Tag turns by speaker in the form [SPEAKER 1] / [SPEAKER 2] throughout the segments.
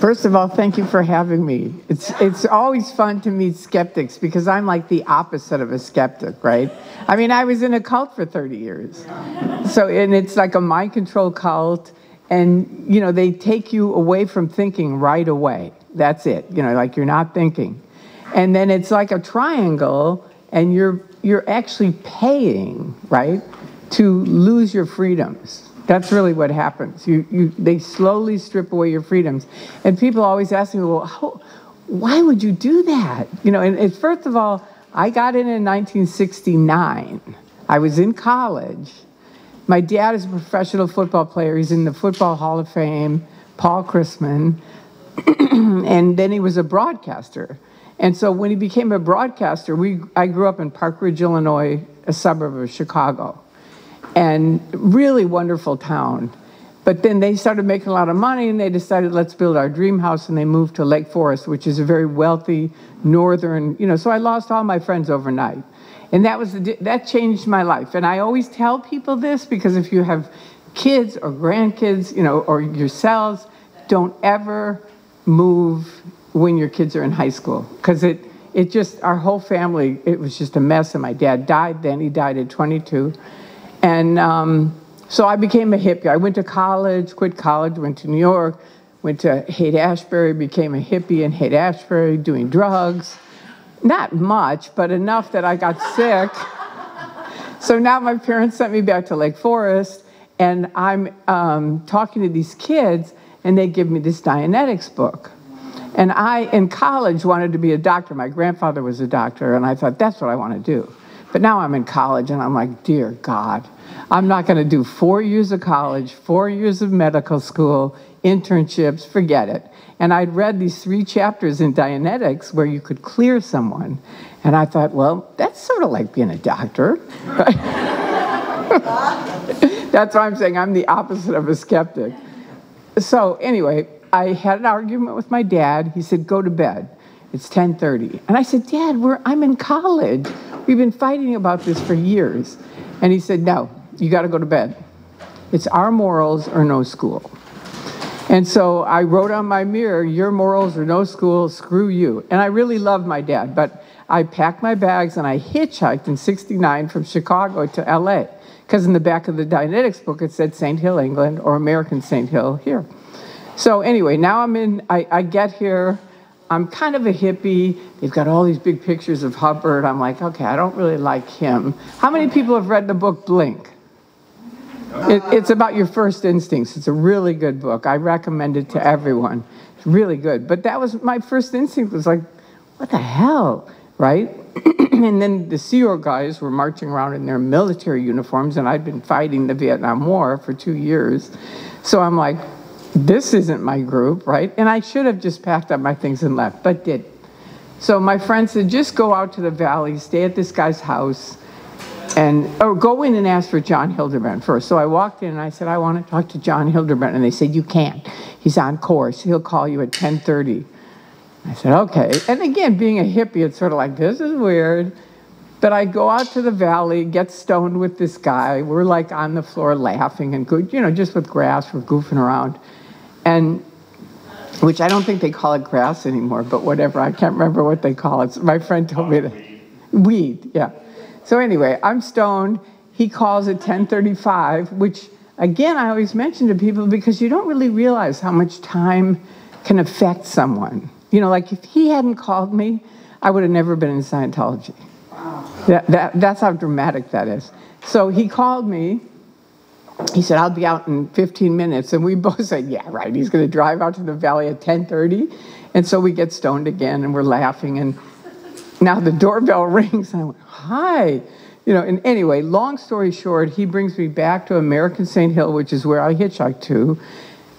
[SPEAKER 1] First of all, thank you for having me. It's always fun to meet skeptics because I'm like the opposite of a skeptic, right? I mean, I was in a cult for 30 years. So, and it's like a mind control cult, and, you know, they take you away from thinking right away. That's it, you know, like you're not thinking. And then it's like a triangle, and you're actually paying, right, to lose your freedoms. That's really what happens. They slowly strip away your freedoms. And people always ask me, well, why would you do that? You know, and first of all, I got in 1969. I was in college. My dad is a professional football player. He's in the Football Hall of Fame, Paul Christman. And then he was a broadcaster. And so when he became a broadcaster, I grew up in Park Ridge, Illinois, a suburb of Chicago. And really wonderful town. But then they started making a lot of money, and they decided, let's build our dream house, and they moved to Lake Forest, which is a very wealthy northern, you know, so I lost all my friends overnight. And that changed my life. And I always tell people this, because if you have kids or grandkids, you know, or yourselves, don't ever move when your kids are in high school. Because it just, our whole family, it was just a mess, and my dad died then. He died at 22. And so I became a hippie. I went to college, quit college, went to New York, went to Haight-Ashbury, became a hippie in Haight-Ashbury, doing drugs. Not much, but enough that I got sick. So now my parents sent me back to Lake Forest, and I'm talking to these kids, and they give me this Dianetics book. And I, in college, wanted to be a doctor. My grandfather was a doctor, and I thought, that's what I want to do. But now I'm in college, and I'm like, dear God, I'm not going to do 4 years of college, 4 years of medical school, internships, forget it. And I'd read these 3 chapters in Dianetics where you could clear someone. And I thought, well, that's sort of like being a doctor. Right? That's why I'm saying I'm the opposite of a skeptic. So anyway, I had an argument with my dad. He said, go to bed. It's 10:30. And I said, Dad, I'm in college. We've been fighting about this for years. And he said, no, you got to go to bed. It's our morals or no school. And so I wrote on my mirror, your morals or no school, screw you. And I really loved my dad, but I packed my bags and I hitchhiked in '69 from Chicago to LA. Because in the back of the Dianetics book, it said St. Hill, England, or American St. Hill here. So anyway, now I get here. I'm kind of a hippie. They've got all these big pictures of Hubbard. I'm like, okay, I don't really like him. How many people have read the book Blink? It's about your first instincts. It's a really good book. I recommend it to everyone. It's really good. But that was my first instinct, was like, what the hell, right? And then the Sea Org guys were marching around in their military uniforms, and I'd been fighting the Vietnam War for 2 years. So I'm like, this isn't my group, right? And I should have just packed up my things and left, but didn't. So my friend said, just go out to the valley, stay at this guy's house, or go in and ask for John Hildebrand first. So I walked in and I said, I want to talk to John Hildebrand. And they said, you can't. He's on course. He'll call you at 10:30. I said, okay. And again, being a hippie, it's sort of like, this is weird. But I go out to the valley, get stoned with this guy. We're like on the floor laughing and good, you know, just with grass, we're goofing around. And, which I don't think they call it grass anymore, but whatever, I can't remember what they call it. So my friend told me that. Weed, yeah. So anyway, I'm stoned. He calls at 10:35, which, again, I always mention to people because you don't really realize how much time can affect someone. You know, like if he hadn't called me, I would have never been in Scientology. Wow. That's how dramatic that is. So he called me. He said, I'll be out in 15 minutes. And we both said, yeah, right. He's going to drive out to the valley at 10:30. And so we get stoned again, and we're laughing. And now the doorbell rings. And I went, hi. You know, and anyway, long story short, he brings me back to American St. Hill, which is where I hitchhiked to.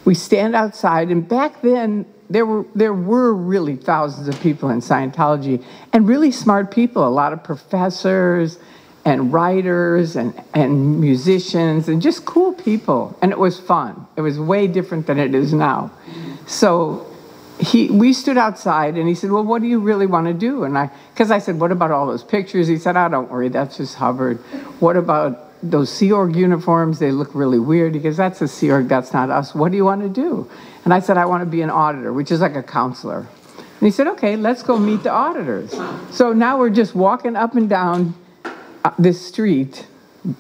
[SPEAKER 1] We stand outside. And back then, there were really thousands of people in Scientology, and really smart people, a lot of professors and writers and musicians and just cool people. And it was fun. It was way different than it is now. So we stood outside, and he said, well, what do you really want to do? And because I said, what about all those pictures? He said, oh, don't worry, that's just Hubbard. What about those Sea Org uniforms, they look really weird. He goes, that's a Sea Org, that's not us. What do you want to do? And I said, I want to be an auditor, which is like a counselor. And he said, okay, let's go meet the auditors. So now we're just walking up and down this street.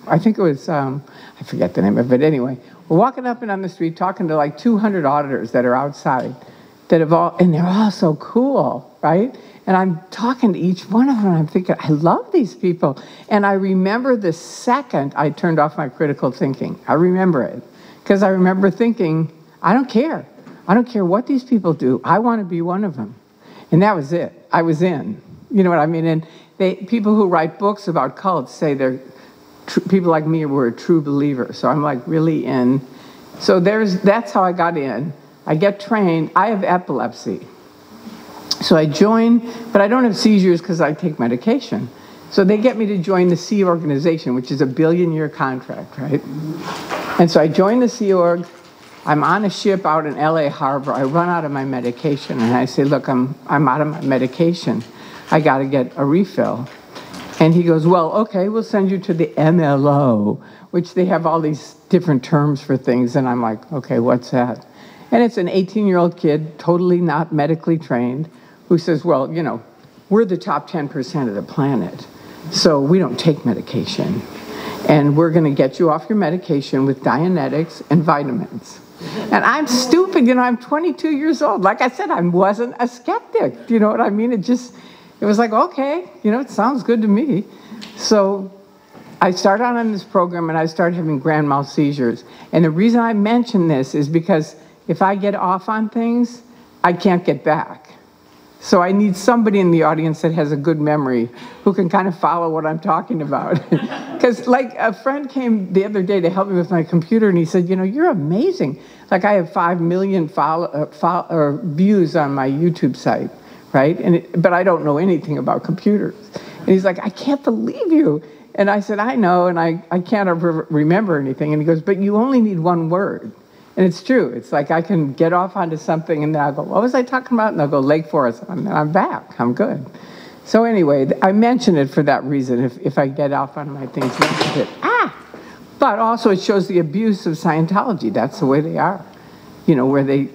[SPEAKER 1] I think it was, I forget the name of it, anyway. We're walking up and down the street talking to like 200 auditors that are outside, that have all, and they're all so cool, right? And I'm talking to each one of them, and I'm thinking, I love these people. And I remember the second I turned off my critical thinking. I remember it, because I remember thinking, I don't care. I don't care what these people do. I want to be one of them. And that was it. I was in. You know what I mean? And people who write books about cults say they're people like me were a true believer. So I'm like really in. So that's how I got in. I get trained. I have epilepsy. So I join, but I don't have seizures because I take medication. So they get me to join the Sea Organization, which is a billion-year contract, right? And so I join the Sea Org. I'm on a ship out in LA Harbor. I run out of my medication, and I say, look, I'm out of my medication. I got to get a refill. And he goes, well, okay, we'll send you to the MLO, which they have all these different terms for things. And I'm like, okay, what's that? And it's an 18-year-old kid, totally not medically trained, who says, well, you know, we're the top 10% of the planet, so we don't take medication. And we're going to get you off your medication with Dianetics and vitamins. And I'm stupid, you know, I'm 22 years old. Like I said, I wasn't a skeptic, you know what I mean? It was like, okay, you know, it sounds good to me. So I started on this program, and I started having grand mal seizures. And the reason I mention this is because if I get off on things, I can't get back. So I need somebody in the audience that has a good memory who can kind of follow what I'm talking about. Because like a friend came the other day to help me with my computer, and he said, you know, you're amazing. Like I have 5 million views on my YouTube site, right? But I don't know anything about computers. And he's like, I can't believe you. And I said, I know, and I can't ever remember anything. And he goes, but you only need one word. And it's true. It's like I can get off onto something, and then I'll go, what was I talking about? And they'll go, Lake Forest. And then I'm back. I'm good. So anyway, I mention it for that reason. If I get off on my things, but also it shows the abuse of Scientology. That's the way they are. You know, where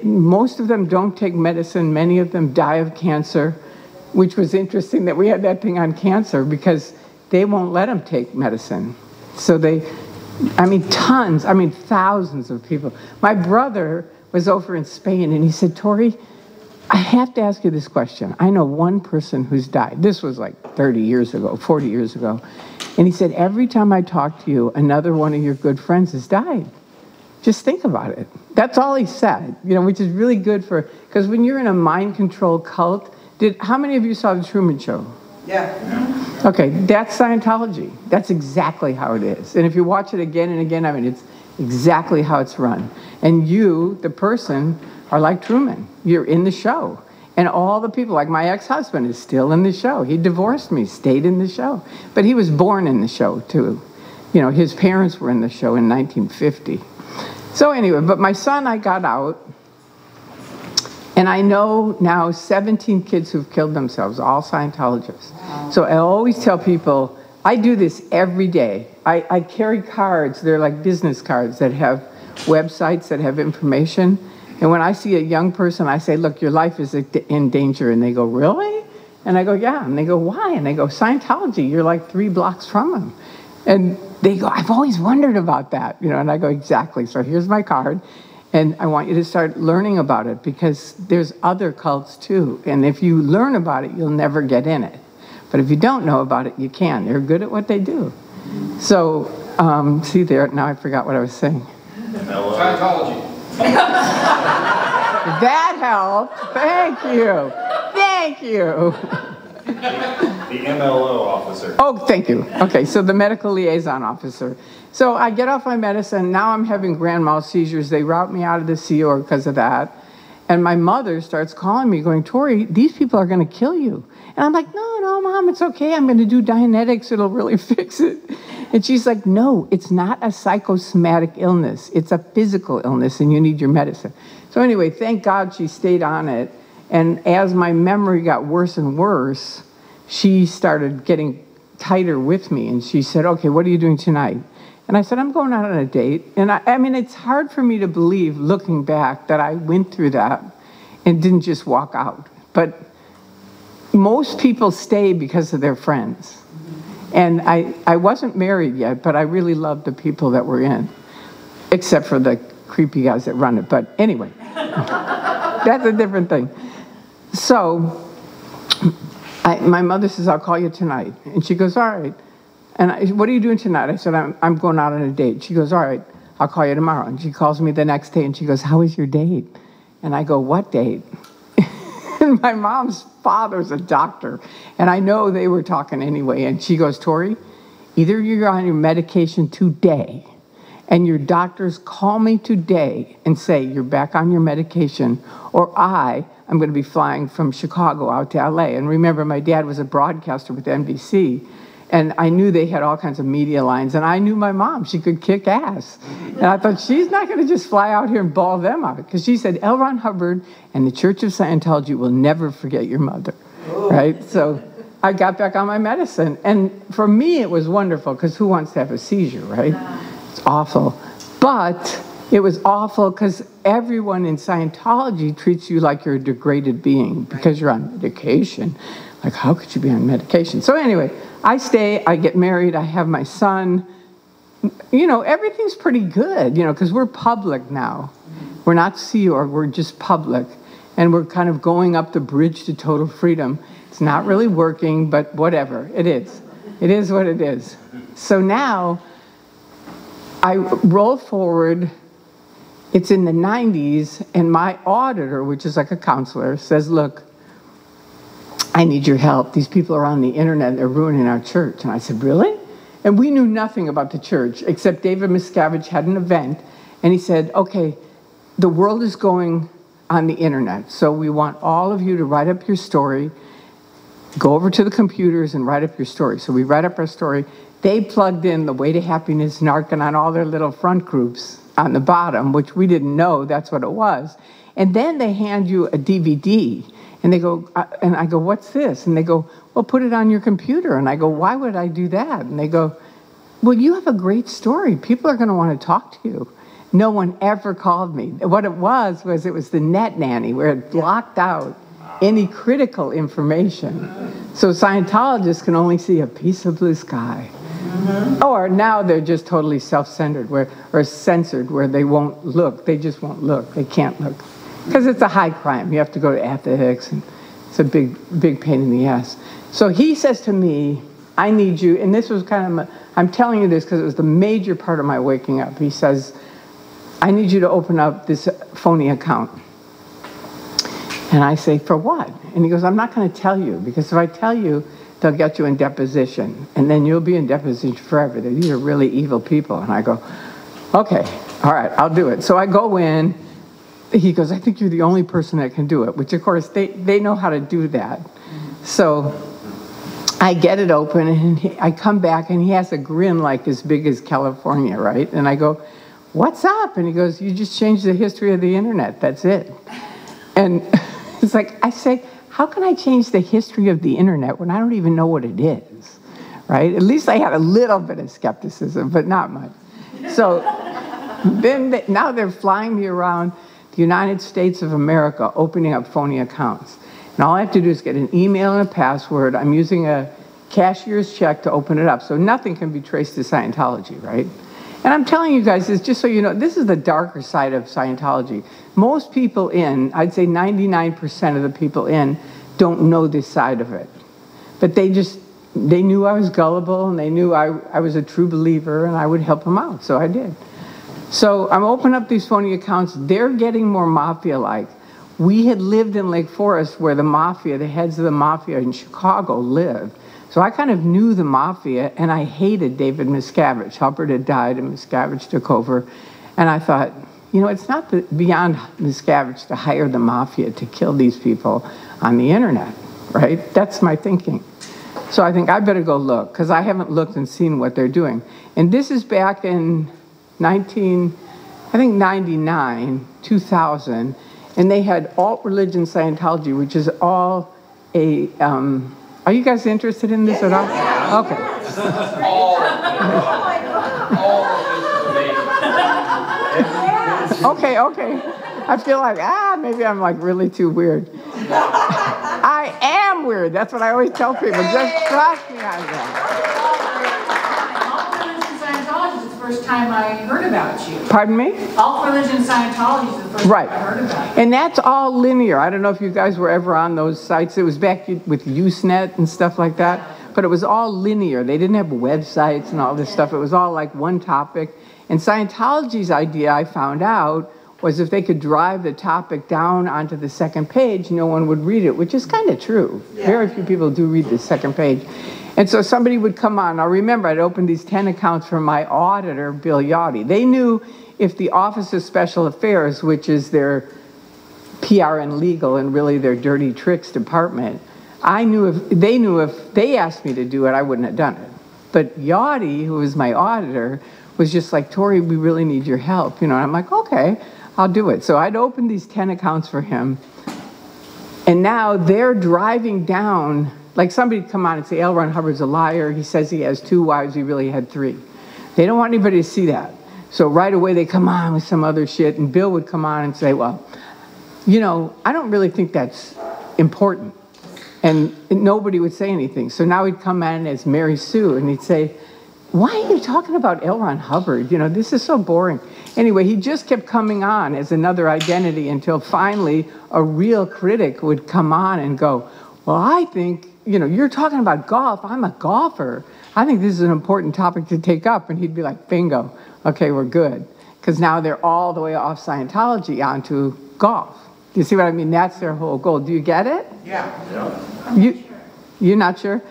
[SPEAKER 1] most of them don't take medicine. Many of them die of cancer, which was interesting that we had that thing on cancer, because they won't let them take medicine. So thousands of people. My brother was over in Spain, and he said, Tory, I have to ask you this question. I know one person who's died. This was like 30 years ago, 40 years ago. And he said, every time I talk to you, another one of your good friends has died. Just think about it. That's all he said, you know, which is really good because when you're in a mind-controlled cult, how many of you saw The Truman Show?
[SPEAKER 2] Yeah.
[SPEAKER 1] Okay, that's Scientology. That's exactly how it is. And if you watch it again and again, I mean, it's exactly how it's run. And you, the person, are like Truman. You're in the show. And all the people, like my ex-husband is still in the show. He divorced me, stayed in the show. But he was born in the show, too. You know, his parents were in the show in 1950. So anyway, but my son, I got out. And I know now 17 kids who've killed themselves, all Scientologists. Wow. So I always tell people, I do this every day. I carry cards, they're like business cards that have websites that have information. And when I see a young person, I say, look, your life is in danger. And they go, really? And I go, yeah. And they go, why? And they go, Scientology, you're like 3 blocks from them. And they go, I've always wondered about that. You know, and I go, exactly. So here's my card. And I want you to start learning about it, because there's other cults too. And if you learn about it, you'll never get in it. But if you don't know about it, you can. They're good at what they do. So, see there, now I forgot what I was saying.
[SPEAKER 2] Scientology.
[SPEAKER 1] That helped. Thank you. Thank you.
[SPEAKER 3] The MLO officer.
[SPEAKER 1] Oh, thank you. Okay, so the medical liaison officer. So I get off my medicine. Now I'm having grand mal seizures. They route me out of the Sea Org because of that. And my mother starts calling me going, Tory, these people are going to kill you. And I'm like, no, Mom, it's okay. I'm going to do Dianetics. It'll really fix it. And she's like, no, it's not a psychosomatic illness. It's a physical illness, and you need your medicine. So anyway, thank God she stayed on it. And as my memory got worse and worse, she started getting tighter with me. And she said, okay, what are you doing tonight? And I said, I'm going out on a date. And I mean, it's hard for me to believe, looking back, that I went through that and didn't just walk out. But most people stay because of their friends. And I wasn't married yet, but I really loved the people that were in, except for the creepy guys that run it. But anyway, that's a different thing. So my mother says, I'll call you tonight. And she goes, all right. And what are you doing tonight? I said, I'm going out on a date. She goes, all right, I'll call you tomorrow. And she calls me the next day, and she goes, how was your date? And I go, what date? And my mom's father's a doctor, and I know they were talking anyway. And she goes, Tory, either you're on your medication today, and your doctors call me today and say you're back on your medication, or I'm going to be flying from Chicago out to LA. And remember, my dad was a broadcaster with NBC, and I knew they had all kinds of media lines, and I knew my mom, she could kick ass. And I thought, she's not going to just fly out here and ball them out, because she said, L. Ron Hubbard and the Church of Scientology will never forget your mother, right? So I got back on my medicine, and for me, it was wonderful, because who wants to have a seizure, right? It's awful. But it was awful because everyone in Scientology treats you like you're a degraded being because you're on medication. Like, how could you be on medication? So anyway, I stay, I get married, I have my son. You know, everything's pretty good, you know, because we're public now. We're not Sea Org, we're just public. And we're kind of going up the bridge to total freedom. It's not really working, but whatever, it is. It is what it is. So now, I roll forward, it's in the 90s, and my auditor, which is like a counselor, says, look, I need your help. These people are on the internet, they're ruining our church. And I said, really? And we knew nothing about the church, except David Miscavige had an event, and he said, okay, the world is going on the internet, so we want all of you to write up your story, go over to the computers and write up your story. So we write up our story. They plugged in the Way to Happiness, Narcan on all their little front groups on the bottom, which we didn't know that's what it was. And then they hand you a DVD, and they go, and I go, what's this? And they go, well, put it on your computer. And I go, why would I do that? And they go, well, you have a great story. People are going to want to talk to you. No one ever called me. What it was the net nanny, where it blocked out any critical information. So Scientologists can only see a piece of blue sky. Or now they're just totally self-centered, or censored, where they won't look. They just won't look. They can't look. Because it's a high crime. You have to go to ethics, and it's a big pain in the ass. So he says to me, I need you, and this was kind of, I'm telling you this because it was the major part of my waking up. He says, I need you to open up this phony account. And I say, for what? And he goes, I'm not going to tell you, because if I tell you, they'll get you in deposition, and then you'll be in deposition forever. These are really evil people. And I go, okay, all right, I'll do it. So I go in. He goes, I think you're the only person that can do it, which, of course, they know how to do that. So I get it open, and I come back, and he has a grin like as big as California, right? And I go, what's up? And he goes, you just changed the history of the internet. That's it. And it's like, I say, how can I change the history of the internet when I don't even know what it is, right? At least I had a little bit of skepticism, but not much. So then now they're flying me around the United States of America, opening up phony accounts. And all I have to do is get an email and a password. I'm using a cashier's check to open it up, so nothing can be traced to Scientology, right? And I'm telling you guys this just so you know, this is the darker side of Scientology. Most people in, I'd say 99% of the people in, don't know this side of it. But they knew I was gullible, and they knew I was a true believer, and I would help them out, so I did. So I'm opening up these phony accounts. They're getting more mafia-like. We had lived in Lake Forest, where the mafia, the heads of the mafia in Chicago lived. So I kind of knew the mafia, and I hated David Miscavige. Hubbard had died, and Miscavige took over. And I thought, you know, it's not beyond Miscavige to hire the mafia to kill these people on the internet, right? That's my thinking. So I think I better go look, because I haven't looked and seen what they're doing. And this is back in 99, 2000, and they had alt-religion Scientology, which is all a, are you guys interested in this at all? Okay.
[SPEAKER 2] All of this is amazing.
[SPEAKER 1] Okay. I feel like, maybe I'm like really too weird. I am weird. That's what I always tell people. Just trust me on that.
[SPEAKER 4] All religion Scientology is the first time I heard about you.
[SPEAKER 1] Pardon me?
[SPEAKER 4] All religion Scientology is the first time I heard about you.
[SPEAKER 1] And that's all linear. I don't know if you guys were ever on those sites. It was back with Usenet and stuff like that. But it was all linear. They didn't have websites and all this stuff. It was all like one topic. And Scientology's idea, I found out, was if they could drive the topic down onto the second page, no one would read it, which is kind of true. Yeah. Very few people do read the second page. And so somebody would come on. Now remember, I'd opened these 10 accounts for my auditor, Bill Yachty. They knew if the Office of Special Affairs, which is their PR and legal and really their dirty tricks department, they knew if they asked me to do it, I wouldn't have done it. But Yachty, who was my auditor, was just like, Tory, we really need your help. And I'm like, okay, I'll do it. So I'd opened these 10 accounts for him. And now they're driving down, like somebody would come on and say, L. Ron Hubbard's a liar. He says he has 2 wives. He really had 3. They don't want anybody to see that. So right away they come on with some other shit. And Bill would come on and say, well, I don't really think that's important. And nobody would say anything. So now he'd come in as Mary Sue and he'd say, why are you talking about L. Ron Hubbard? This is so boring. Anyway, he just kept coming on as another identity until finally a real critic would come on and go, well, I think, you're talking about golf. I'm a golfer. I think this is an important topic to take up. And he'd be like, bingo. Okay, we're good. Because now they're all the way off Scientology onto golf. Do you see what I mean? That's their whole goal. Do you get it?
[SPEAKER 5] Yeah.
[SPEAKER 1] You're not sure?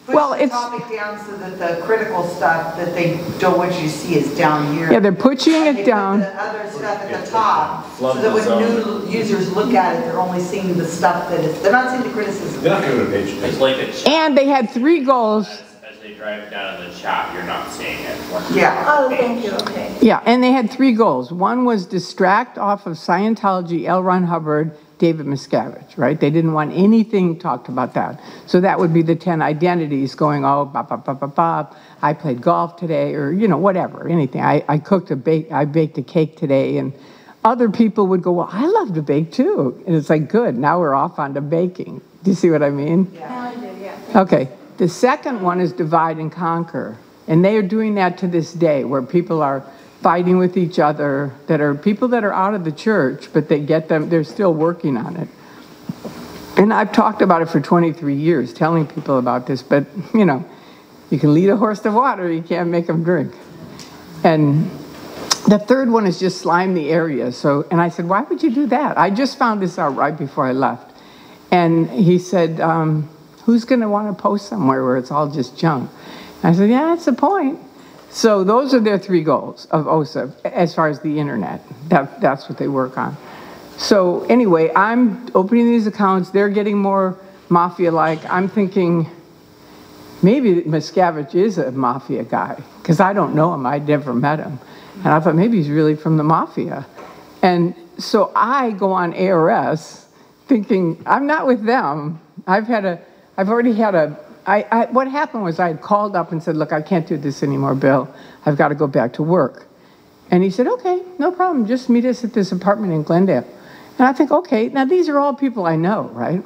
[SPEAKER 5] Push the topic down so that the critical stuff that they don't want you to see is down here.
[SPEAKER 1] Yeah, they're pushing it down.
[SPEAKER 5] Put the other stuff at the top, so that when new users look at it, they're only seeing the stuff that is. They're not seeing the criticism.
[SPEAKER 3] They're not going to page.
[SPEAKER 2] It's like a chat.
[SPEAKER 1] And they had 3 goals.
[SPEAKER 2] As they drive down in the chat, you're not seeing it.
[SPEAKER 5] Yeah.
[SPEAKER 6] Oh, thank you. Okay.
[SPEAKER 1] Yeah, and they had 3 goals. One was distract off of Scientology, L. Ron Hubbard, David Miscavige, right? They didn't want anything talked about that. So that would be the 10 identities going, I played golf today, or, whatever, anything. I baked a cake today, and other people would go, well, I love to bake too. And it's like, good, now we're off onto baking. Do you see what I mean?
[SPEAKER 6] Yeah, I do, yeah.
[SPEAKER 1] Okay, the second one is divide and conquer. And they are doing that to this day, where people are fighting with each other, that are people that are out of the church, but they're still working on it. And I've talked about it for 23 years, telling people about this, but, you can lead a horse to water, you can't make them drink. And the third one is just slime the area. And I said, why would you do that? I just found this out right before I left. And he said, who's going to want to post somewhere where it's all just junk? And I said, yeah, that's the point. So those are their 3 goals of OSA as far as the internet. That's what they work on. So anyway, I'm opening these accounts. They're getting more mafia-like. I'm thinking maybe Miscavige is a mafia guy, because I don't know him. I'd never met him. And I thought maybe he's really from the mafia. And so I go on ARS thinking, I'm not with them. What happened was I had called up and said, look, I can't do this anymore, Bill. I've got to go back to work. And he said, okay, no problem. Just meet us at this apartment in Glendale. And I think, okay, now these are all people I know, right?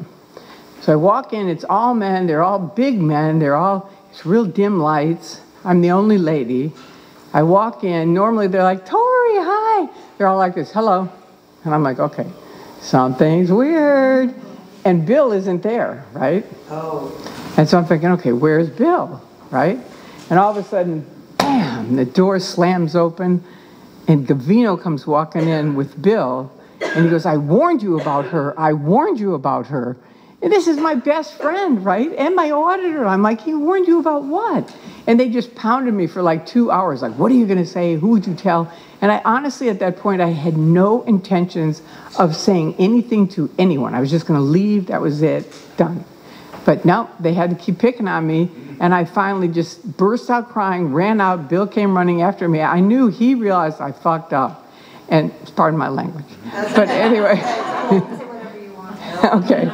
[SPEAKER 1] So I walk in, it's all men. They're all big men. It's real dim lights. I'm the only lady. I walk in. Normally they're like, Tory, hi. They're all like this, hello. And I'm like, okay, something's weird. And Bill isn't there, right?
[SPEAKER 5] Oh.
[SPEAKER 1] And so I'm thinking, okay, where's Bill, right? And all of a sudden, bam, the door slams open, and Gavino comes walking in with Bill, and he goes, I warned you about her. I warned you about her. And this is my best friend, right? And my auditor. I'm like, he warned you about what? And they just pounded me for like 2 hours. Like, what are you going to say? Who would you tell? And I honestly, at that point, I had no intentions of saying anything to anyone. I was just going to leave. That was it. Done. But no, they had to keep picking on me. And I finally just burst out crying, ran out. Bill came running after me. I knew he realized I fucked up. And pardon my language. But anyway.
[SPEAKER 6] Say whatever you want.
[SPEAKER 1] Okay.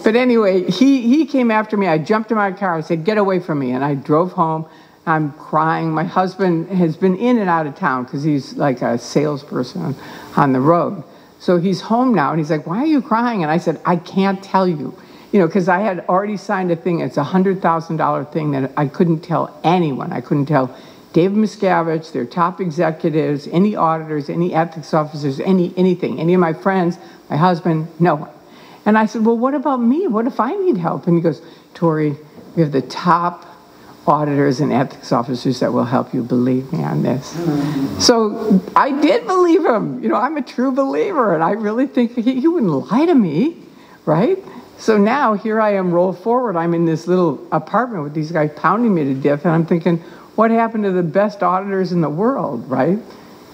[SPEAKER 1] But anyway, he came after me. I jumped in my car. I said, get away from me. And I drove home. I'm crying. My husband has been in and out of town because he's like a salesperson on the road. So he's home now, and he's like, why are you crying? And I said, I can't tell you. You know, because I had already signed a thing. It's a $100,000 thing that I couldn't tell anyone. I couldn't tell David Miscavige, their top executives, any auditors, any ethics officers, anything, any of my friends, my husband, no one. And I said, well, what about me? What if I need help? And he goes, Tory, we have the top auditors and ethics officers that will help you. Believe me on this. So I did believe him. You know, I'm a true believer, and I really think he wouldn't lie to me, right? So now here I am, roll forward. I'm in this little apartment with these guys pounding me to death, and I'm thinking, what happened to the best auditors in the world, right?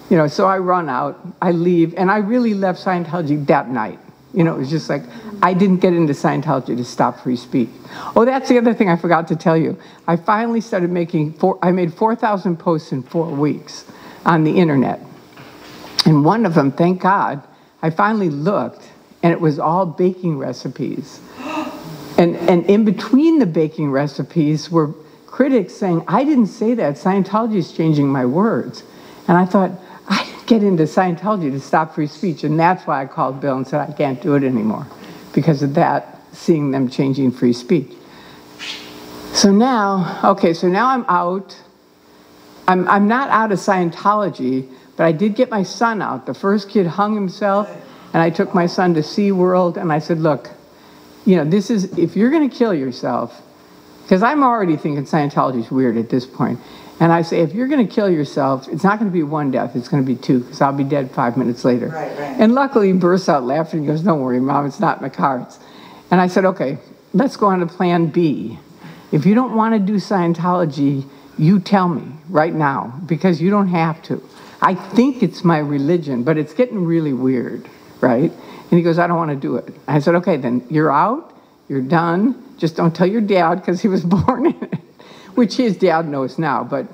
[SPEAKER 1] You know, so I run out, I leave, and I really left Scientology that night. You know, it was just like, I didn't get into Scientology to stop free speech. Oh, that's the other thing I forgot to tell you. I finally started I made 4,000 posts in 4 weeks on the internet. And one of them, thank God, I finally looked, and it was all baking recipes. And in between the baking recipes were critics saying, I didn't say that, Scientology is changing my words. And I thought, I didn't get into Scientology to stop free speech, and that's why I called Bill and said I can't do it anymore, because of that, seeing them changing free speech. So now, okay, so now I'm out. I'm not out of Scientology, but I did get my son out. The first kid hung himself, and I took my son to SeaWorld, and I said, look, you know, this is, if you're going to kill yourself, because I'm already thinking Scientology is weird at this point. And I say, if you're going to kill yourself, it's not going to be 1 death, it's going to be 2, because I'll be dead 5 minutes later.
[SPEAKER 5] Right.
[SPEAKER 1] And luckily, he bursts out laughing. He goes, don't worry, Mom, it's not in the cards. And I said, okay, let's go on to plan B. If you don't want to do Scientology, you tell me right now, because you don't have to. I think it's my religion, but it's getting really weird, right? And he goes, I don't want to do it. I said, okay, then you're out, you're done. Just don't tell your dad, because he was born in it. Which his dad knows now, but,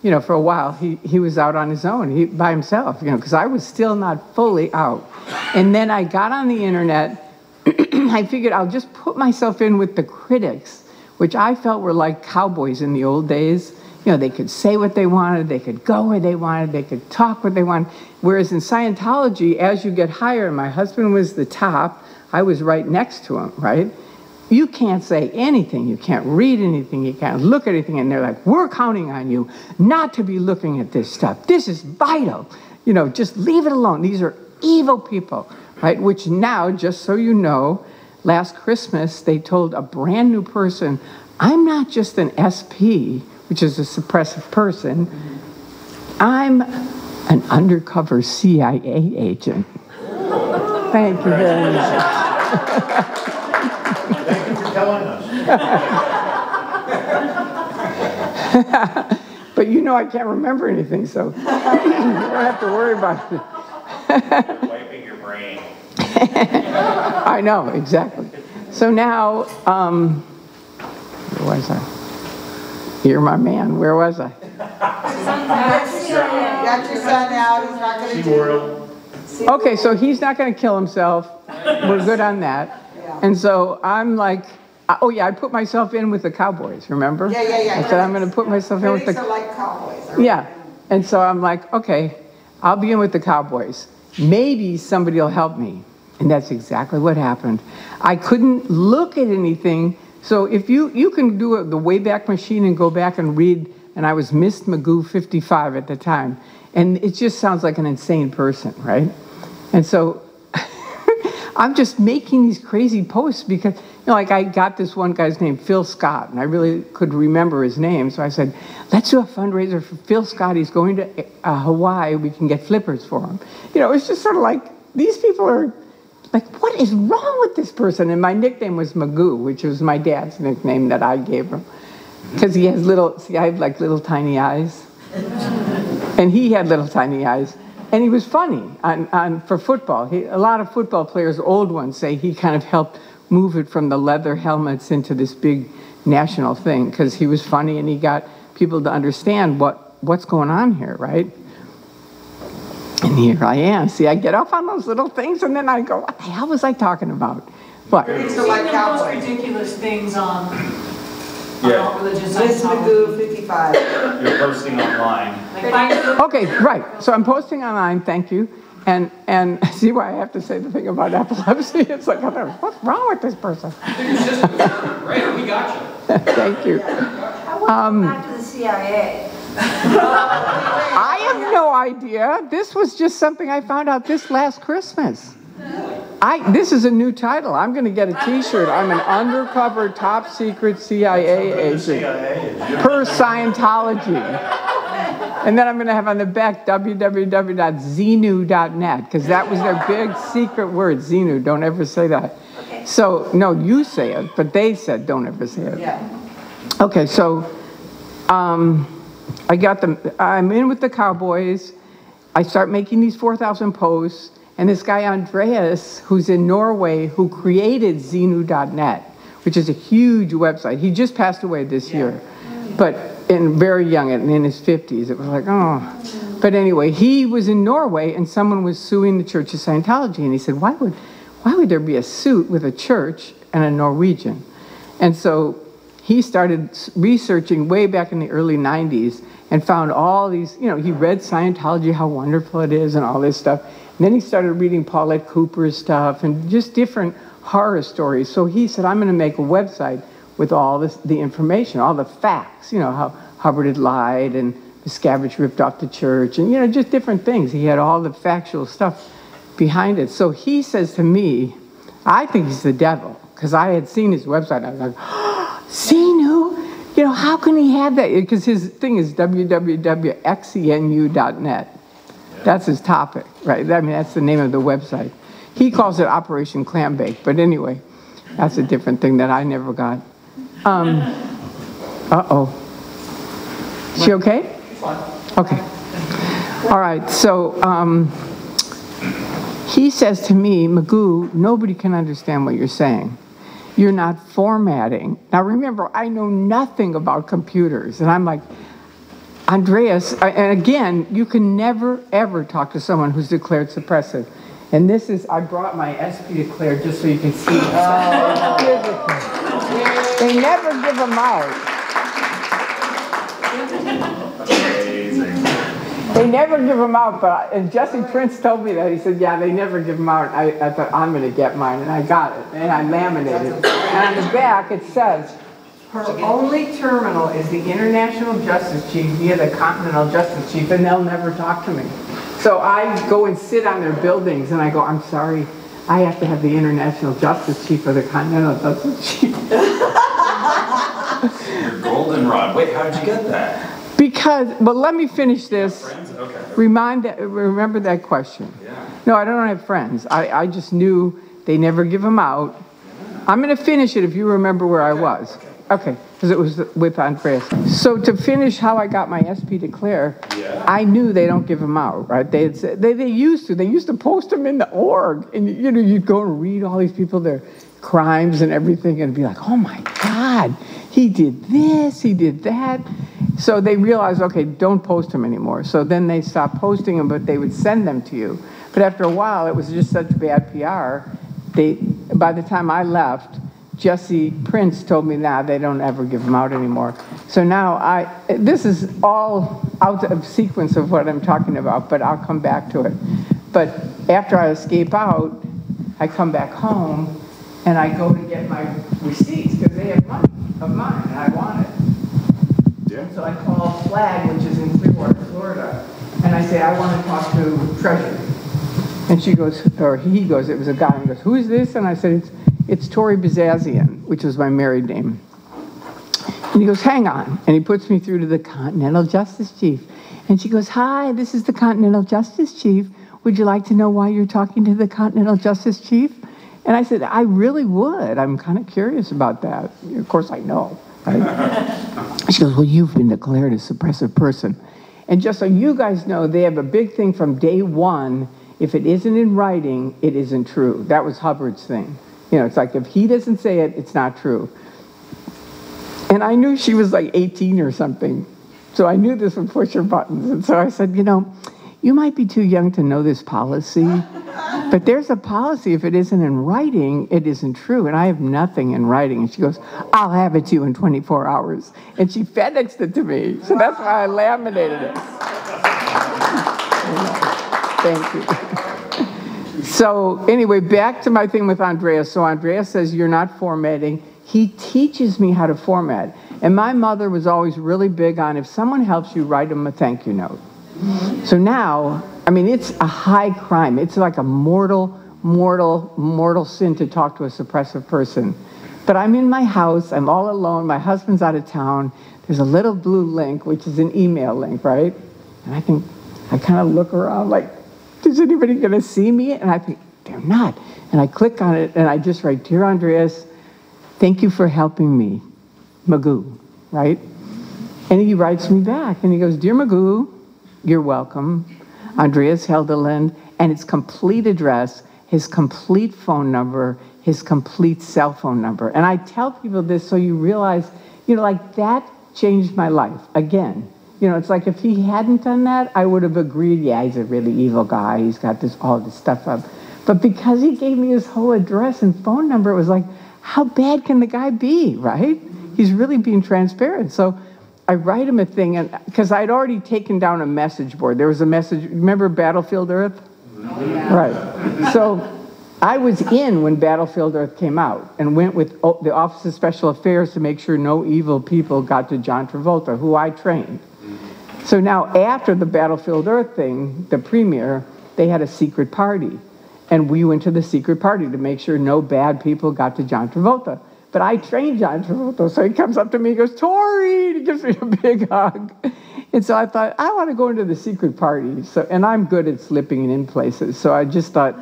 [SPEAKER 1] you know, for a while, he was out on his own, by himself, you know, because I was still not fully out. And then I got on the internet. I figured I'll just put myself in with the critics, which I felt were like cowboys in the old days. You know, they could say what they wanted, they could go where they wanted, they could talk what they wanted. Whereas in Scientology, as you get higher, my husband was the top, I was right next to him, right? You can't say anything, you can't read anything, you can't look at anything, and they're like, we're counting on you not to be looking at this stuff. This is vital. You know, just leave it alone. These are evil people, right? Which now, just so you know, last Christmas, they told a brand new person, I'm not just an SP, which is a suppressive person, I'm an undercover CIA agent. Thank you very much.
[SPEAKER 3] Telling us.
[SPEAKER 1] But you know I can't remember anything, so you don't have to worry about it.
[SPEAKER 2] Wiping your brain.
[SPEAKER 1] I know, exactly. So now, where was I? You're my man. Where was I?
[SPEAKER 5] Got your son out, he's not going to do it.
[SPEAKER 1] Okay, so he's not going to kill himself. We're good on that.
[SPEAKER 5] Yeah.
[SPEAKER 1] And so I'm like, oh yeah, I put myself in with the Cowboys, remember?
[SPEAKER 5] Yeah.
[SPEAKER 1] I said I'm going to put myself in with the...
[SPEAKER 5] Critics are like cowboys.
[SPEAKER 1] Yeah, and so I'm like, okay, I'll be in with the Cowboys. Maybe somebody will help me. And that's exactly what happened. I couldn't look at anything. So if you can do the Wayback Machine and go back and read, and I was Miss Magoo 55 at the time, and it just sounds like an insane person, right? And so I'm just making these crazy posts because, you know, like I got this one guy's name, Phil Scott, and I really could remember his name. So I said, let's do a fundraiser for Phil Scott. He's going to Hawaii. We can get flippers for him. You know, it's just sort of like, these people are like, what is wrong with this person? And my nickname was Magoo, which was my dad's nickname that I gave him. Because he has little, see, I have like little tiny eyes. And he had little tiny eyes. And he was funny for football. A lot of football players, old ones, say he kind of helped move it from the leather helmets into this big national thing, because he was funny and he got people to understand what's going on here, right? And here I am. See, I get off on those little things and then I go, what the hell was I talking about? What?
[SPEAKER 5] Critics
[SPEAKER 4] I've
[SPEAKER 5] are
[SPEAKER 4] seen
[SPEAKER 5] like
[SPEAKER 4] the most
[SPEAKER 5] cowboys.
[SPEAKER 4] ridiculous things on
[SPEAKER 2] Yeah.
[SPEAKER 4] all religious
[SPEAKER 5] Miss
[SPEAKER 4] Scientology.
[SPEAKER 5] Magoo, 55.
[SPEAKER 2] You're posting online.
[SPEAKER 4] Like, find-
[SPEAKER 1] Okay, right. So I'm posting online, thank you. And see why I have to say the thing about epilepsy? It's like, what's wrong with this person?
[SPEAKER 2] Right, we got you.
[SPEAKER 1] Thank you.
[SPEAKER 6] I want to go back to the CIA.
[SPEAKER 1] I have no idea. This was just something I found out this last Christmas. This is a new title. I'm going to get a T-shirt. I'm an undercover top secret CIA agent per Scientology. And then I'm going to have on the back www.xenu.net, because that was their big secret word, Xenu. Don't ever say that.
[SPEAKER 6] Okay.
[SPEAKER 1] So, no, you say it, but they said don't ever say it.
[SPEAKER 5] Yeah.
[SPEAKER 1] Okay, so I'm in with the Cowboys. I start making these 4,000 posts, and this guy Andreas, who's in Norway, who created Xenu.net, which is a huge website. He just passed away this year, but very young, in his 50s. It was like, oh. But anyway, he was in Norway, and someone was suing the Church of Scientology, and he said, why would there be a suit with a church and a Norwegian? And so he started researching way back in the early 90s and found all these, he read Scientology, how wonderful it is, and all this stuff. And then he started reading Paulette Cooper's stuff and just different horror stories. So he said, I'm going to make a website with all the information, all the facts, how Hubbard had lied and Miscavige ripped off the church, and, just different things. He had all the factual stuff behind it. So he says to me, I think he's the devil, because I had seen his website. I was like, oh, Xenu? How can he have that? Because his thing is www.xenu.net. That's his topic, right? I mean, that's the name of the website. He calls it Operation Clambake, but anyway, that's a different thing that I never got. Uh-oh. She okay? Okay. All right, so he says to me, Magoo, nobody can understand what you're saying. You're not formatting. Now remember, I know nothing about computers, and I'm like, Andreas, and again, you can never, ever talk to someone who's declared suppressive. And this is, I brought my SP declared just so you can see. They never give them out. They never give them out, and Jesse Prince told me that. He said, yeah, they never give them out. I thought, I'm going to get mine, and I got it, and I laminated it. And on the back, it says, her only terminal is the International Justice Chief via the Continental Justice Chief, and they'll never talk to me. So I go and sit on their buildings, and I go, I'm sorry, I have to have the International Justice Chief or the Continental Justice Chief.
[SPEAKER 2] Your goldenrod. Wait, how did you get that?
[SPEAKER 1] Because, but let me finish this.
[SPEAKER 2] Friends? Okay.
[SPEAKER 1] Remember that question.
[SPEAKER 2] Yeah.
[SPEAKER 1] No, I don't have friends. I just knew they never give them out. I'm going to finish it if you remember where I was. Okay, because it was with Andreas. So to finish how I got my SP declare, I knew they don't give them out, right? They used to post them in the org, and you'd go and read all these people, their crimes and everything, and be like, oh my God, he did this, he did that. So they realized, okay, don't post them anymore. So then they stopped posting them, but they would send them to you. But after a while, it was just such bad PR. By the time I left, Jesse Prince told me, nah, they don't ever give them out anymore. So now this is all out of sequence of what I'm talking about, but I'll come back to it. But after I escape out, I come back home and I go to get my receipts because they have money of mine and I want it. Yeah. So I call Flag, which is in Clearwater, Florida, and I say, I want to talk to Treasury. And she goes, or he goes, it was a guy, and goes, who is this? And I said, it's Tory Bazazian, which was my married name. And he goes, hang on. And he puts me through to the Continental Justice Chief. And she goes, hi, this is the Continental Justice Chief. Would you like to know why you're talking to the Continental Justice Chief? And I said, I really would. I'm kind of curious about that. Of course, I know. Right? She goes, well, you've been declared a suppressive person. And just so you guys know, they have a big thing from day one. If it isn't in writing, it isn't true. That was Hubbard's thing. It's like if he doesn't say it, it's not true. And I knew she was like 18 or something. So I knew this would push her buttons. And so I said, you might be too young to know this policy. But there's a policy, if it isn't in writing, it isn't true. And I have nothing in writing. And she goes, I'll have it to you in 24 hours. And she FedExed it to me. So that's why I laminated it. Thank you. So anyway, back to my thing with Andreas. So Andreas says, you're not formatting. He teaches me how to format. And my mother was always really big on, if someone helps you, write them a thank you note. So now, I mean, it's a high crime. It's like a mortal sin to talk to a suppressive person. But I'm in my house. I'm all alone. My husband's out of town. There's a little blue link, which is an email link, right? And I kind of look around like, is anybody going to see me? And I think, they're not. And I click on it, and I just write, Dear Andreas, thank you for helping me, Magoo, right? And he writes me back, and he goes, Dear Magoo, you're welcome. Andreas Helderland, and his complete address, his complete phone number, his complete cell phone number. And I tell people this so you realize, like that changed my life again. It's like if he hadn't done that, I would have agreed, yeah, he's a really evil guy. He's got all this stuff up. But because he gave me his whole address and phone number, it was like, how bad can the guy be, right? He's really being transparent. So I write him a thing, and because I'd already taken down a message board. There was a message, remember Battlefield Earth?
[SPEAKER 5] Oh, yeah.
[SPEAKER 1] Right. So I was in when Battlefield Earth came out and went with the Office of Special Affairs to make sure no evil people got to John Travolta, who I trained. So now after the Battlefield Earth thing, the premiere, they had a secret party. And we went to the secret party to make sure no bad people got to John Travolta. But I trained John Travolta, so he comes up to me and goes, Tory, and he gives me a big hug. And so I thought, I want to go into the secret party. And I'm good at slipping in places, so I just thought,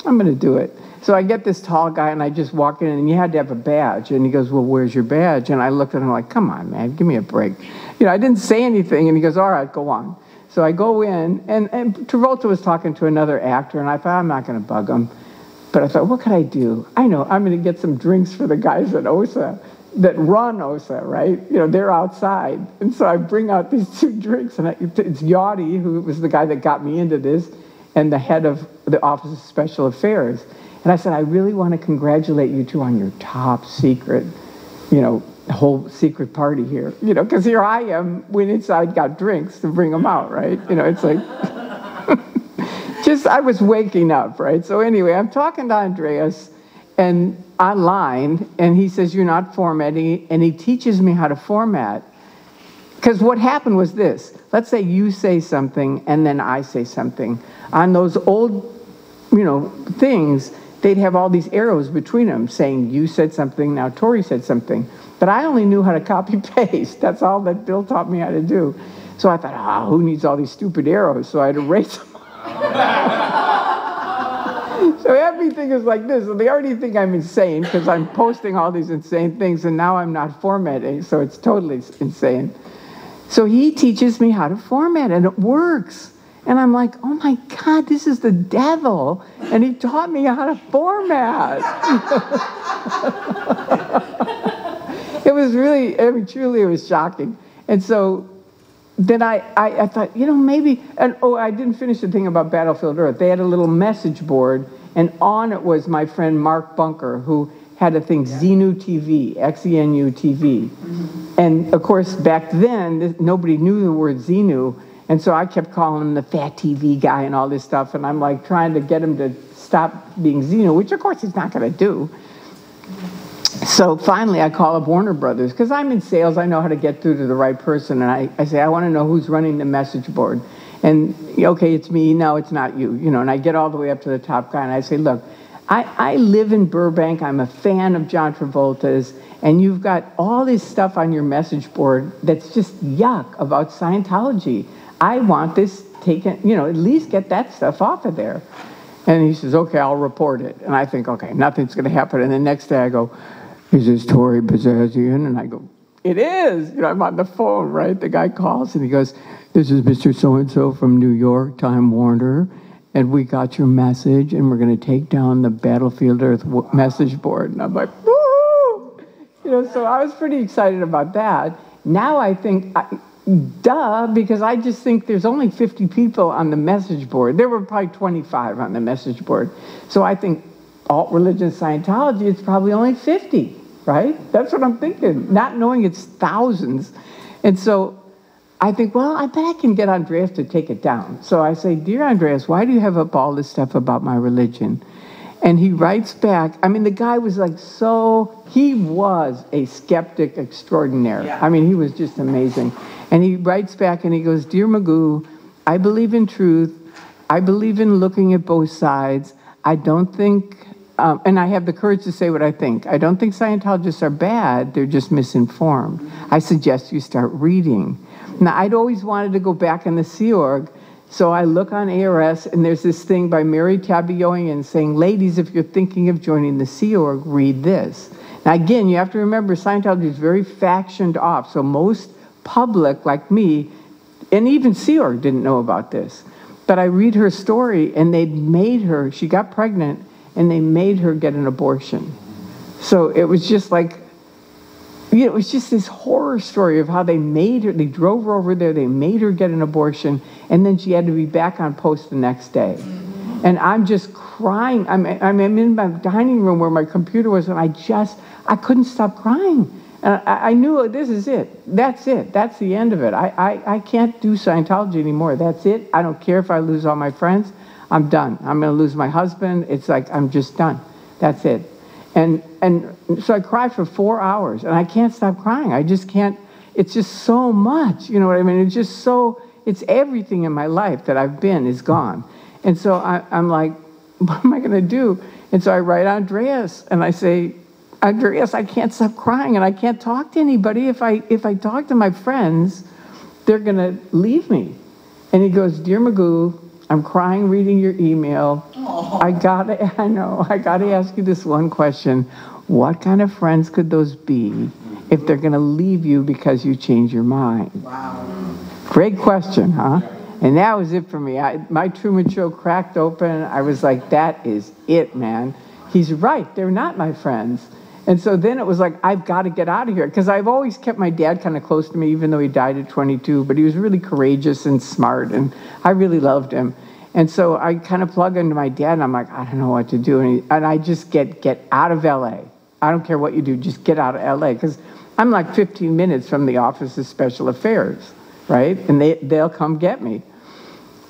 [SPEAKER 1] I'm going to do it. So I get this tall guy, and I just walk in, and you had to have a badge. And he goes, well, where's your badge? And I looked at him like, come on, man, give me a break. I didn't say anything, and he goes, all right, go on. So I go in, and Travolta was talking to another actor, and I thought, I'm not going to bug him. But I thought, what could I do? I know, I'm going to get some drinks for the guys at OSA that run OSA, right? They're outside. And so I bring out these two drinks, and it's Yachty, who was the guy that got me into this, and the head of the Office of Special Affairs. And I said, I really want to congratulate you two on your top secret, whole secret party here. Because here I am, when inside got drinks to bring them out, right? It's like... I was waking up, right? So anyway, I'm talking to Andreas and online, and he says, you're not formatting, and he teaches me how to format. Because what happened was this. Let's say you say something, and then I say something. On those old, things, they'd have all these arrows between them saying, you said something, now Tory said something. But I only knew how to copy-paste. That's all that Bill taught me how to do. So I thought, who needs all these stupid arrows? So I had to erase them. So everything is like this. So they already think I'm insane because I'm posting all these insane things, and now I'm not formatting, so it's totally insane. So he teaches me how to format, and it works. And I'm like, oh my God, this is the devil, and he taught me how to format. It was really, truly, it was shocking. And so then I thought, maybe, and I didn't finish the thing about Battlefield Earth. They had a little message board, and on it was my friend Mark Bunker, who had a thing, Xenu TV, Xenu TV. And of course, back then, nobody knew the word Xenu, and so I kept calling him the fat TV guy and all this stuff, and I'm like trying to get him to stop being Xenu, which of course he's not going to do. So finally, I call up Warner Brothers, because I'm in sales, I know how to get through to the right person, and I say, I want to know who's running the message board. And, okay, it's me, no, it's not you, and I get all the way up to the top guy, and I say, look, I live in Burbank, I'm a fan of John Travolta's, and you've got all this stuff on your message board that's just yuck about Scientology. I want this taken, at least get that stuff off of there. And he says, okay, I'll report it. And I think, okay, nothing's going to happen. And the next day I go, is this Tory Bazazian? And I go, it is. I'm on the phone, right? The guy calls and he goes, this is Mr. So-and-so from New York, Time Warner, and we got your message, and we're going to take down the Battlefield Earth message board. And I'm like, woo! So I was pretty excited about that. Now I think, duh, because I just think there's only 50 people on the message board. There were probably 25 on the message board. So I think alt religion Scientology, it's probably only 50, right? That's what I'm thinking, not knowing it's thousands. And so I think, well, I bet I can get Andreas to take it down. So I say, dear Andreas, why do you have up all this stuff about my religion? And he writes back, I mean, the guy was like he was a skeptic extraordinaire.
[SPEAKER 5] Yeah.
[SPEAKER 1] I mean, he was just amazing. And he writes back and he goes, Dear Magoo, I believe in truth. I believe in looking at both sides. I don't think, and I have the courage to say what I think. I don't think Scientologists are bad. They're just misinformed. I suggest you start reading. Now, I'd always wanted to go back in the Sea Org, so I look on ARS, and there's this thing by Mary Tabayoyan saying, ladies, if you're thinking of joining the Sea Org, read this. Now, again, you have to remember, Scientology is very factioned off, so most public, like me, and even Sea Org didn't know about this. But I read her story, and they'd made her, she got pregnant, and they made her get an abortion. So it was just like, it was just this horror story of how they made her, they drove her over there, they made her get an abortion, and then she had to be back on post the next day. And I'm just crying. I'm in my dining room where my computer was, and I couldn't stop crying. And I knew this is it. That's it. That's the end of it. I can't do Scientology anymore. That's it. I don't care if I lose all my friends. I'm done. I'm going to lose my husband. It's like, I'm just done. That's it. And so I cried for 4 hours, and I can't stop crying. I just can't. It's just so much. You know what I mean? It's just so, it's everything in my life that I've been is gone. And so I'm like, what am I going to do? And so I write Andreas, and I say, Andreas, I can't stop crying, and I can't talk to anybody. If I talk to my friends, they're going to leave me. And he goes, Dear Magoo, I'm crying reading your email. I gotta ask you this one question. What kind of friends could those be if they're going to leave you because you change your mind?
[SPEAKER 5] Wow.
[SPEAKER 1] Great question, huh? And that was it for me. My Truman Show cracked open. I was like, that is it, man. He's right. They're not my friends. And so then it was like, I've got to get out of here. Because I've always kept my dad kind of close to me, even though he died at 22. But he was really courageous and smart, and I really loved him. And so I kind of plug into my dad, and I'm like, I don't know what to do. And I just get out of LA. I don't care what you do, just get out of LA. Because I'm like 15 minutes from the Office of Special Affairs, right? And they'll come get me.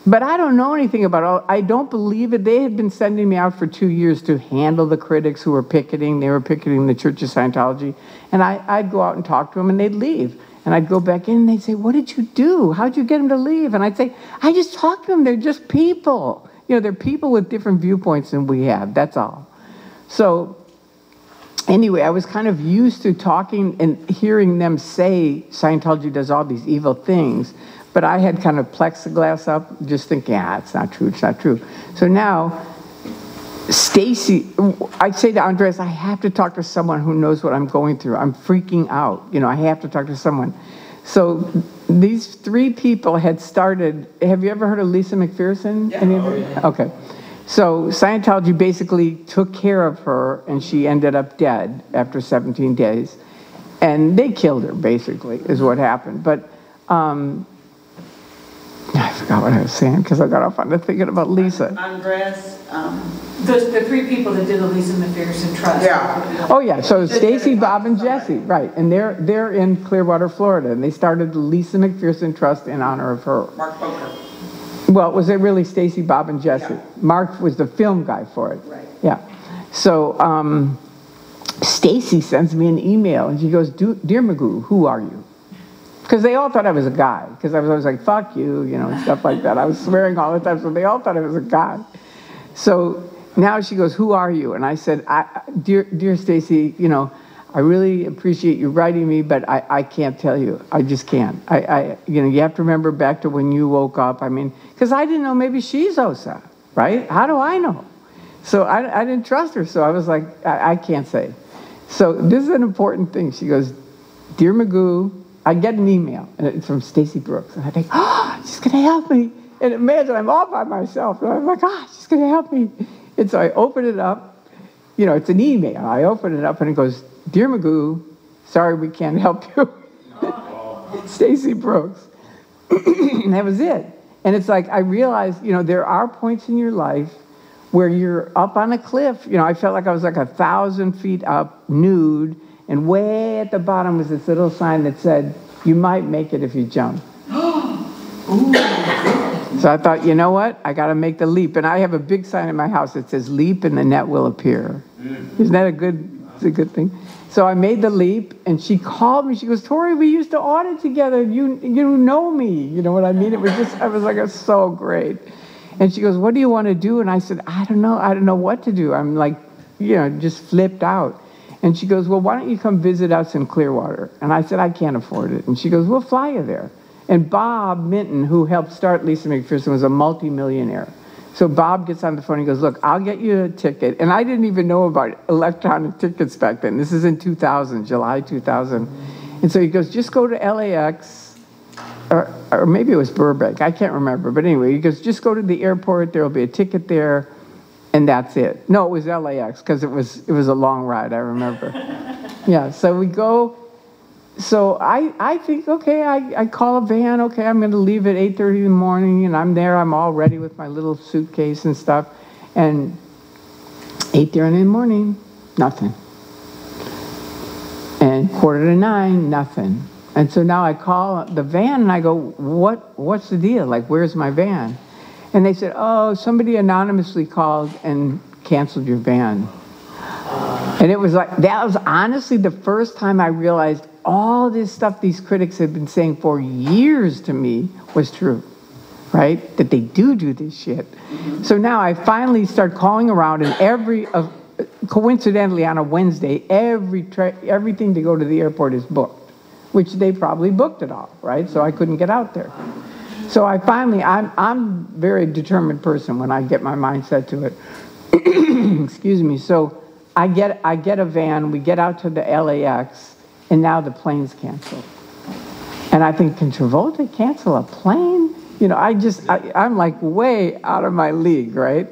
[SPEAKER 1] But I don't know anything about all. I don't believe it. They had been sending me out for 2 years to handle the critics who were picketing. They were picketing the Church of Scientology. And I'd go out and talk to them, and they'd leave. And I'd go back in, and they'd say, what did you do? How'd you get them to leave? And I'd say, I just talked to them. They're just people. You know, they're people with different viewpoints than we have. That's all. So anyway, I was kind of used to talking and hearing them say Scientology does all these evil things. But I had kind of plexiglass up, just thinking, it's not true, it's not true. So now, Stacy, I say to Andreas, I have to talk to someone who knows what I'm going through. I'm freaking out. You know, I have to talk to someone. So these 3 people had started, have you ever heard of Lisa McPherson?
[SPEAKER 5] Yeah.
[SPEAKER 1] Anybody? Okay. So Scientology basically took care of her, and she ended up dead after 17 days. And they killed her, basically, is what happened. But I forgot what I was saying because I got off on thinking about Lisa.
[SPEAKER 5] Andreas,
[SPEAKER 4] The 3 people that did the Lisa McPherson Trust.
[SPEAKER 5] Yeah.
[SPEAKER 1] Oh yeah, so Stacy, Bob, and Jesse, right? And they're in Clearwater, Florida, and they started the Lisa McPherson Trust in honor of her.
[SPEAKER 5] Mark Boker.
[SPEAKER 1] Well, was it really Stacy, Bob, and Jesse?
[SPEAKER 5] Yeah.
[SPEAKER 1] Mark was the film guy for it.
[SPEAKER 5] Right.
[SPEAKER 1] Yeah. So Stacy sends me an email, and she goes, "Dear Magoo, who are you?" Because they all thought I was a guy. Because I was always like, "Fuck you," you know, and stuff like that. I was swearing all the time, so they all thought I was a guy. So now she goes, "Who are you?" And I said, "Dear Stacy, you know, I really appreciate you writing me, but I can't tell you. I just can't. You know, you have to remember back to when you woke up. I mean, because I didn't know maybe she's OSA, right? How do I know? So I didn't trust her. So I was like, I can't say. So this is an important thing. She goes, "Dear Magoo," I get an email, and it's from Stacy Brooks, and I think, she's going to help me. And imagine I'm all by myself, and I'm like, she's going to help me. And so I open it up. You know, it's an email. I open it up, and it goes, "Dear Magoo, sorry we can't help you." Stacy Brooks. And that was it. And it's like, I realized, you know, there are points in your life where you're up on a cliff. You know, I felt like I was like 1,000 feet up, nude, and way at the bottom was this little sign that said, you might make it if you jump. So I thought, you know what? I got to make the leap. And I have a big sign in my house that says, leap and the net will appear. Isn't that a good thing? So I made the leap, and she called me. She goes, Tory, we used to audit together. You know me. You know what I mean? It was just, I was like, it's so great. And she goes, what do you want to do? And I said, I don't know what to do. I'm like, you know, just flipped out. And she goes, well, why don't you come visit us in Clearwater? And I said, I can't afford it. And she goes, we'll fly you there. And Bob Minton, who helped start Lisa McPherson, was a multimillionaire. So Bob gets on the phone, he goes, look, I'll get you a ticket. And I didn't even know about electronic tickets back then. This is in 2000, July 2000. And so he goes, just go to LAX, or maybe it was Burbank, I can't remember. But anyway, he goes, just go to the airport, there'll be a ticket there, and that's it. No, it was LAX, because it was a long ride, I remember. Yeah, so we go. So I think, okay, I call a van, okay, I'm going to leave at 8:30 in the morning, and I'm there, I'm all ready with my little suitcase and stuff, and 8:30 in the morning, nothing. And 8:45, nothing. And so now I call the van, and I go, what's the deal? Like, where's my van? And they said, oh, somebody anonymously called and canceled your van. And it was like, that was honestly the first time I realized all this stuff these critics have been saying for years to me was true, right? That they do this shit. So now I finally start calling around, and coincidentally on a Wednesday, everything to go to the airport is booked, which they probably booked it all, right? So I couldn't get out there. So I'm a very determined person when I get my mind set to it. Excuse me. So I get a van, we get out to the LAX, and now the plane's canceled. And I think, can Travolta cancel a plane? You know, I'm like way out of my league, right?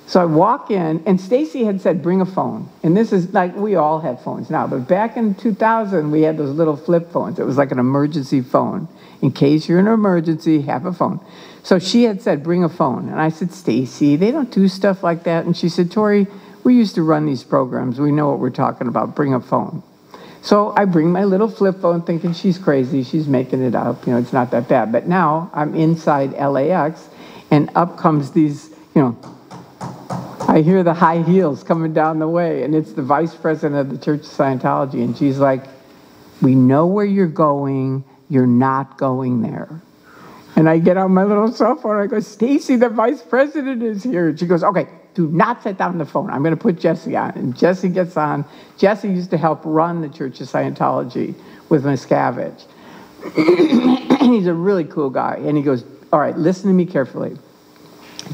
[SPEAKER 1] So I walk in, and Stacy had said, bring a phone. And this is like, we all have phones now, but back in 2000, we had those little flip phones. It was like an emergency phone. In case you're in an emergency, have a phone. So she had said, bring a phone. And I said, Stacy, they don't do stuff like that. And she said, Tory, we used to run these programs. We know what we're talking about. Bring a phone. So I bring my little flip phone thinking she's crazy. She's making it up. You know, it's not that bad. But now I'm inside LAX, and up comes these, you know, I hear the high heels coming down the way, and it's the vice president of the Church of Scientology. And she's like, we know where you're going. You're not going there. And I get on my little cell phone. I go, Stacy, the vice president is here. And she goes, okay, do not set down the phone. I'm going to put Jesse on. And Jesse gets on. Jesse used to help run the Church of Scientology with Miscavige. He's a really cool guy. And he goes, all right, listen to me carefully.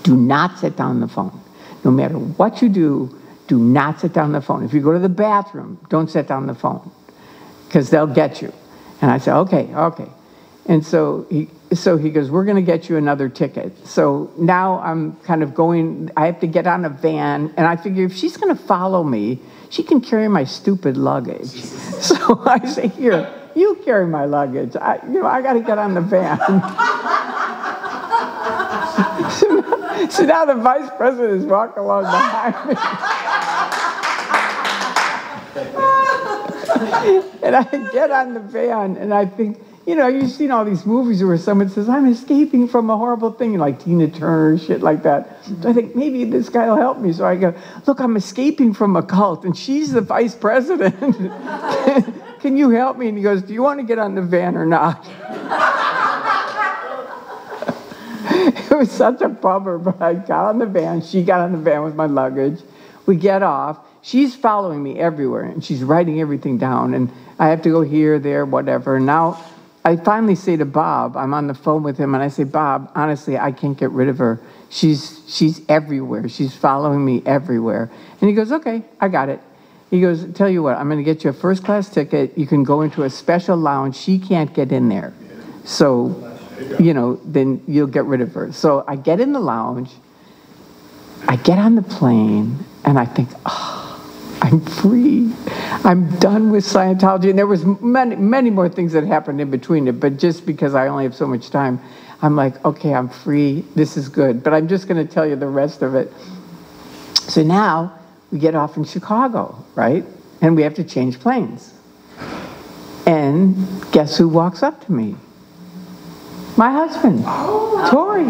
[SPEAKER 1] Do not set down the phone. No matter what you do not set down the phone. If you go to the bathroom, don't set down the phone, because they'll get you. And I said, okay. And so he goes, we're going to get you another ticket. So now I'm kind of going, I have to get on a van, and I figure if she's going to follow me, she can carry my stupid luggage. So I say, here, you carry my luggage. I got to get on the van. So now the vice president is walking along behind me. And I get on the van, and I think, you know, you've seen all these movies where someone says, I'm escaping from a horrible thing, like Tina Turner, shit like that. So I think, maybe this guy will help me. So I go, look, I'm escaping from a cult, and she's the vice president. Can you help me? And he goes, do you want to get on the van or not? It was such a bummer, but I got on the van. She got on the van with my luggage. We get off. She's following me everywhere, and she's writing everything down, and I have to go here, there, whatever. And now I finally say to Bob, I'm on the phone with him, and I say, Bob, honestly, I can't get rid of her. She's everywhere. She's following me everywhere. And he goes, okay, I got it. He goes, tell you what, I'm going to get you a first-class ticket. You can go into a special lounge. She can't get in there. So, you know, then you'll get rid of her. So I get in the lounge. I get on the plane, and I think, oh, I'm free. I'm done with Scientology. And there was many more things that happened in between it, but just because I only have so much time, I'm like, okay, I'm free. This is good. But I'm just going to tell you the rest of it. So now we get off in Chicago, right? And we have to change planes. And guess who walks up to me? My husband, Tory.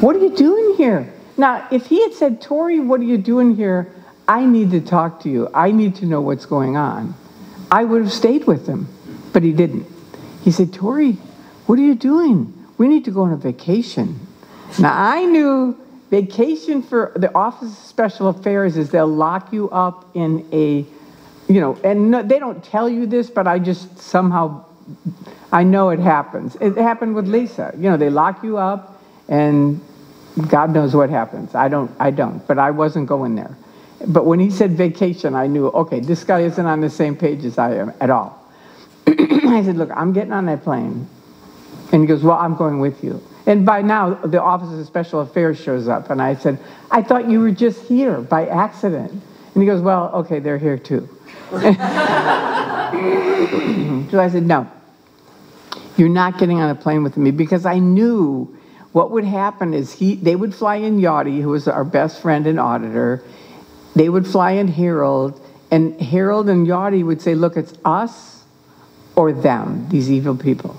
[SPEAKER 1] What are you doing here? Now, if he had said, Tory, what are you doing here? I need to talk to you. I need to know what's going on. I would have stayed with him, but he didn't. He said, Tory, what are you doing? We need to go on a vacation. Now, I knew vacation for the Office of Special Affairs is they'll lock you up in a, and no, they don't tell you this, but I just somehow, I know it happens. It happened with Lisa. They lock you up, and God knows what happens. I don't, but I wasn't going there. But when he said vacation, I knew, okay, this guy isn't on the same page as I am at all. I said, look, I'm getting on that plane. And he goes, well, I'm going with you. And by now, the Office of Special Affairs shows up. And I said, I thought you were just here by accident. And he goes, well, okay, they're here too. So I said, no, you're not getting on a plane with me, because I knew what would happen is they would fly in Yachty, who was our best friend and auditor. They would fly in Harold, and Harold and Yachty would say, look, it's us or them, these evil people.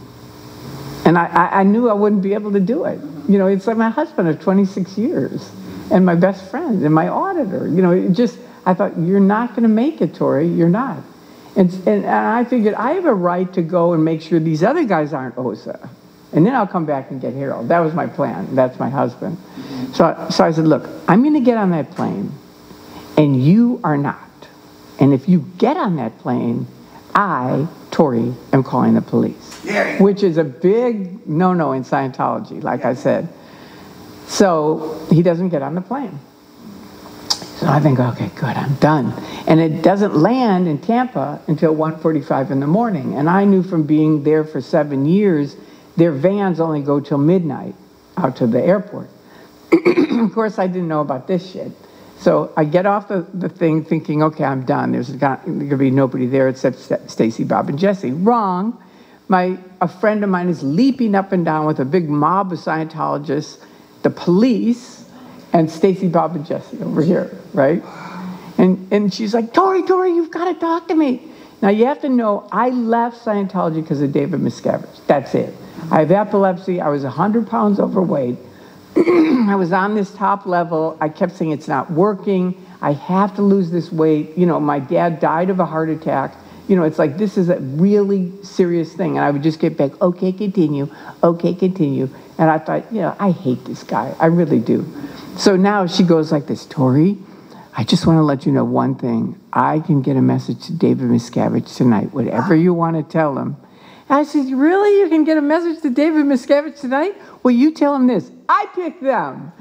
[SPEAKER 1] And I knew I wouldn't be able to do it. It's like my husband of 26 years, and my best friend, and my auditor. I thought, you're not going to make it, Tory. You're not. And I figured, I have a right to go and make sure these other guys aren't OSA. And then I'll come back and get Harold. That was my plan. That's my husband. So I said, look, I'm going to get on that plane, and you are not. And if you get on that plane, I, Tory, am calling the police. Which is a big no-no in Scientology, like I said. So he doesn't get on the plane. So I think, okay, good, I'm done. And it doesn't land in Tampa until 1:45 in the morning. And I knew from being there for 7 years, their vans only go till midnight out to the airport. Of course, I didn't know about this shit. So I get off the thing thinking, okay, I'm done. There's going to be nobody there except Stacy, Bob, and Jesse. Wrong. A friend of mine is leaping up and down with a big mob of Scientologists, the police, and Stacy, Bob, and Jesse over here, right? And she's like, Tory, you've got to talk to me. Now, you have to know, I left Scientology because of David Miscavige. That's it. I have epilepsy. I was 100 pounds overweight. I was on this top level. I kept saying, it's not working. I have to lose this weight. My dad died of a heart attack. It's like, this is a really serious thing. And I would just get back, okay, continue. And I thought, I hate this guy. I really do. So now she goes like this, Tory, I just want to let you know one thing. I can get a message to David Miscavige tonight, whatever you want to tell him. And I said, really? You can get a message to David Miscavige tonight? Well, you tell him this. I picked them.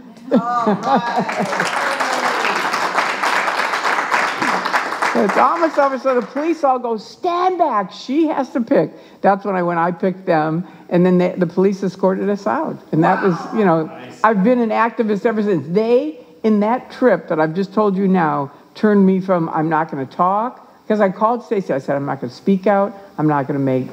[SPEAKER 1] So it's almost over. So the police all go, stand back. She has to pick. That's when I picked them. And then the police escorted us out. And that was, nice. I've been an activist ever since. They, in that trip that I've just told you now, turned me from I'm not going to talk. Because I called Stacey. I said, I'm not going to speak out. I'm not going to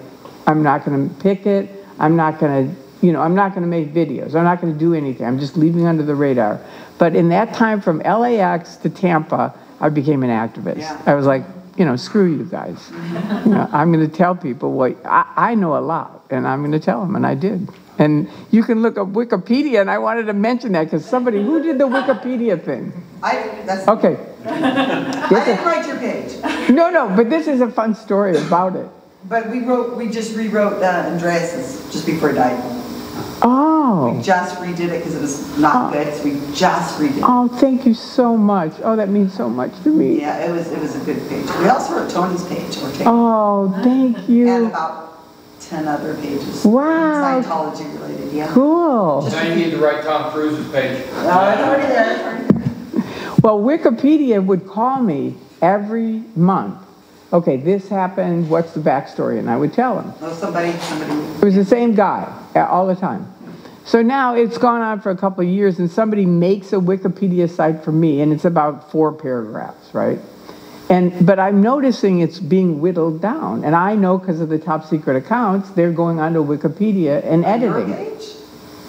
[SPEAKER 1] picket. I'm not going to make videos. I'm not going to do anything. I'm just leaving under the radar. But in that time from LAX to Tampa, I became an activist. Yeah. I was like, screw you guys. I'm going to tell people what I know a lot, and I'm going to tell them, and I did. And you can look up Wikipedia, and I wanted to mention that because who did the Wikipedia thing? Okay.
[SPEAKER 5] I didn't write your page.
[SPEAKER 1] No, but this is a fun story about it.
[SPEAKER 5] But we just rewrote Andreas's just before he died.
[SPEAKER 1] Oh.
[SPEAKER 5] We just redid it because it was not good, so we just redid it.
[SPEAKER 1] Oh, thank you so much. Oh, that means so much to me.
[SPEAKER 5] Yeah, it was a good page. We also wrote Tony's page.
[SPEAKER 1] Oh, thank you.
[SPEAKER 5] And about 10 other pages.
[SPEAKER 1] Wow.
[SPEAKER 5] Scientology related, yeah.
[SPEAKER 1] Cool.
[SPEAKER 2] Now you need to write Tom Cruise's page.
[SPEAKER 5] It's already there.
[SPEAKER 1] Well, Wikipedia would call me every month. Okay, this happened, what's the backstory? And I would tell him.
[SPEAKER 5] Oh, somebody.
[SPEAKER 1] It was the same guy all the time. So now it's gone on for a couple of years, and somebody makes a Wikipedia site for me, and it's about 4 paragraphs, right? But I'm noticing it's being whittled down. And I know because of the top secret accounts, they're going onto Wikipedia and editing it.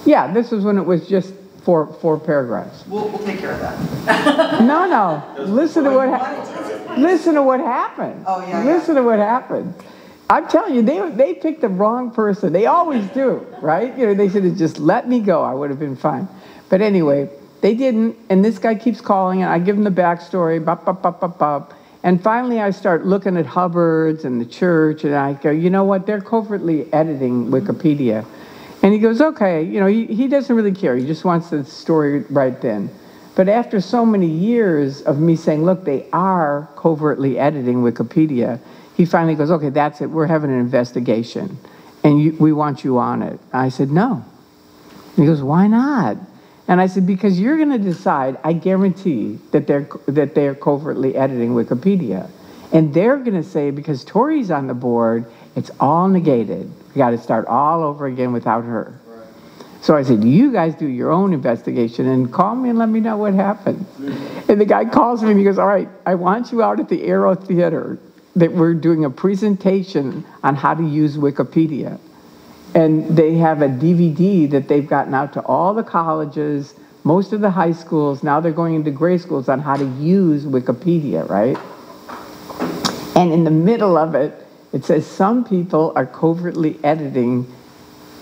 [SPEAKER 1] Yeah, this was when it was just four paragraphs.
[SPEAKER 5] We'll take care of that.
[SPEAKER 1] No. Listen to what happened.
[SPEAKER 5] Oh, yeah.
[SPEAKER 1] Listen to what happened. I'm telling you, they picked the wrong person. They always do, right? You know, they should have just let me go. I would have been fine. But anyway, they didn't. And this guy keeps calling, and I give him the backstory. And finally, I start looking at Hubbard's and the church, and I go, you know what? They're covertly editing Wikipedia. And he goes, okay. You know, he doesn't really care. He just wants the story right then. But after so many years of me saying, look, they are covertly editing Wikipedia, he finally goes, okay, that's it. We're having an investigation, and we want you on it. I said, no. And he goes, why not? And I said, because you're going to decide, I guarantee, that they're covertly editing Wikipedia. And they're going to say, because Tory's on the board, it's all negated. We got to start all over again without her. Right. So I said, you guys do your own investigation and call me and let me know what happened. And the guy calls me and he goes, all right, I want you out at the Aero Theater that we're doing a presentation on how to use Wikipedia. And they have a DVD that they've gotten out to all the colleges, most of the high schools. Now they're going into grade schools on how to use Wikipedia, right? And in the middle of it, it says some people are covertly editing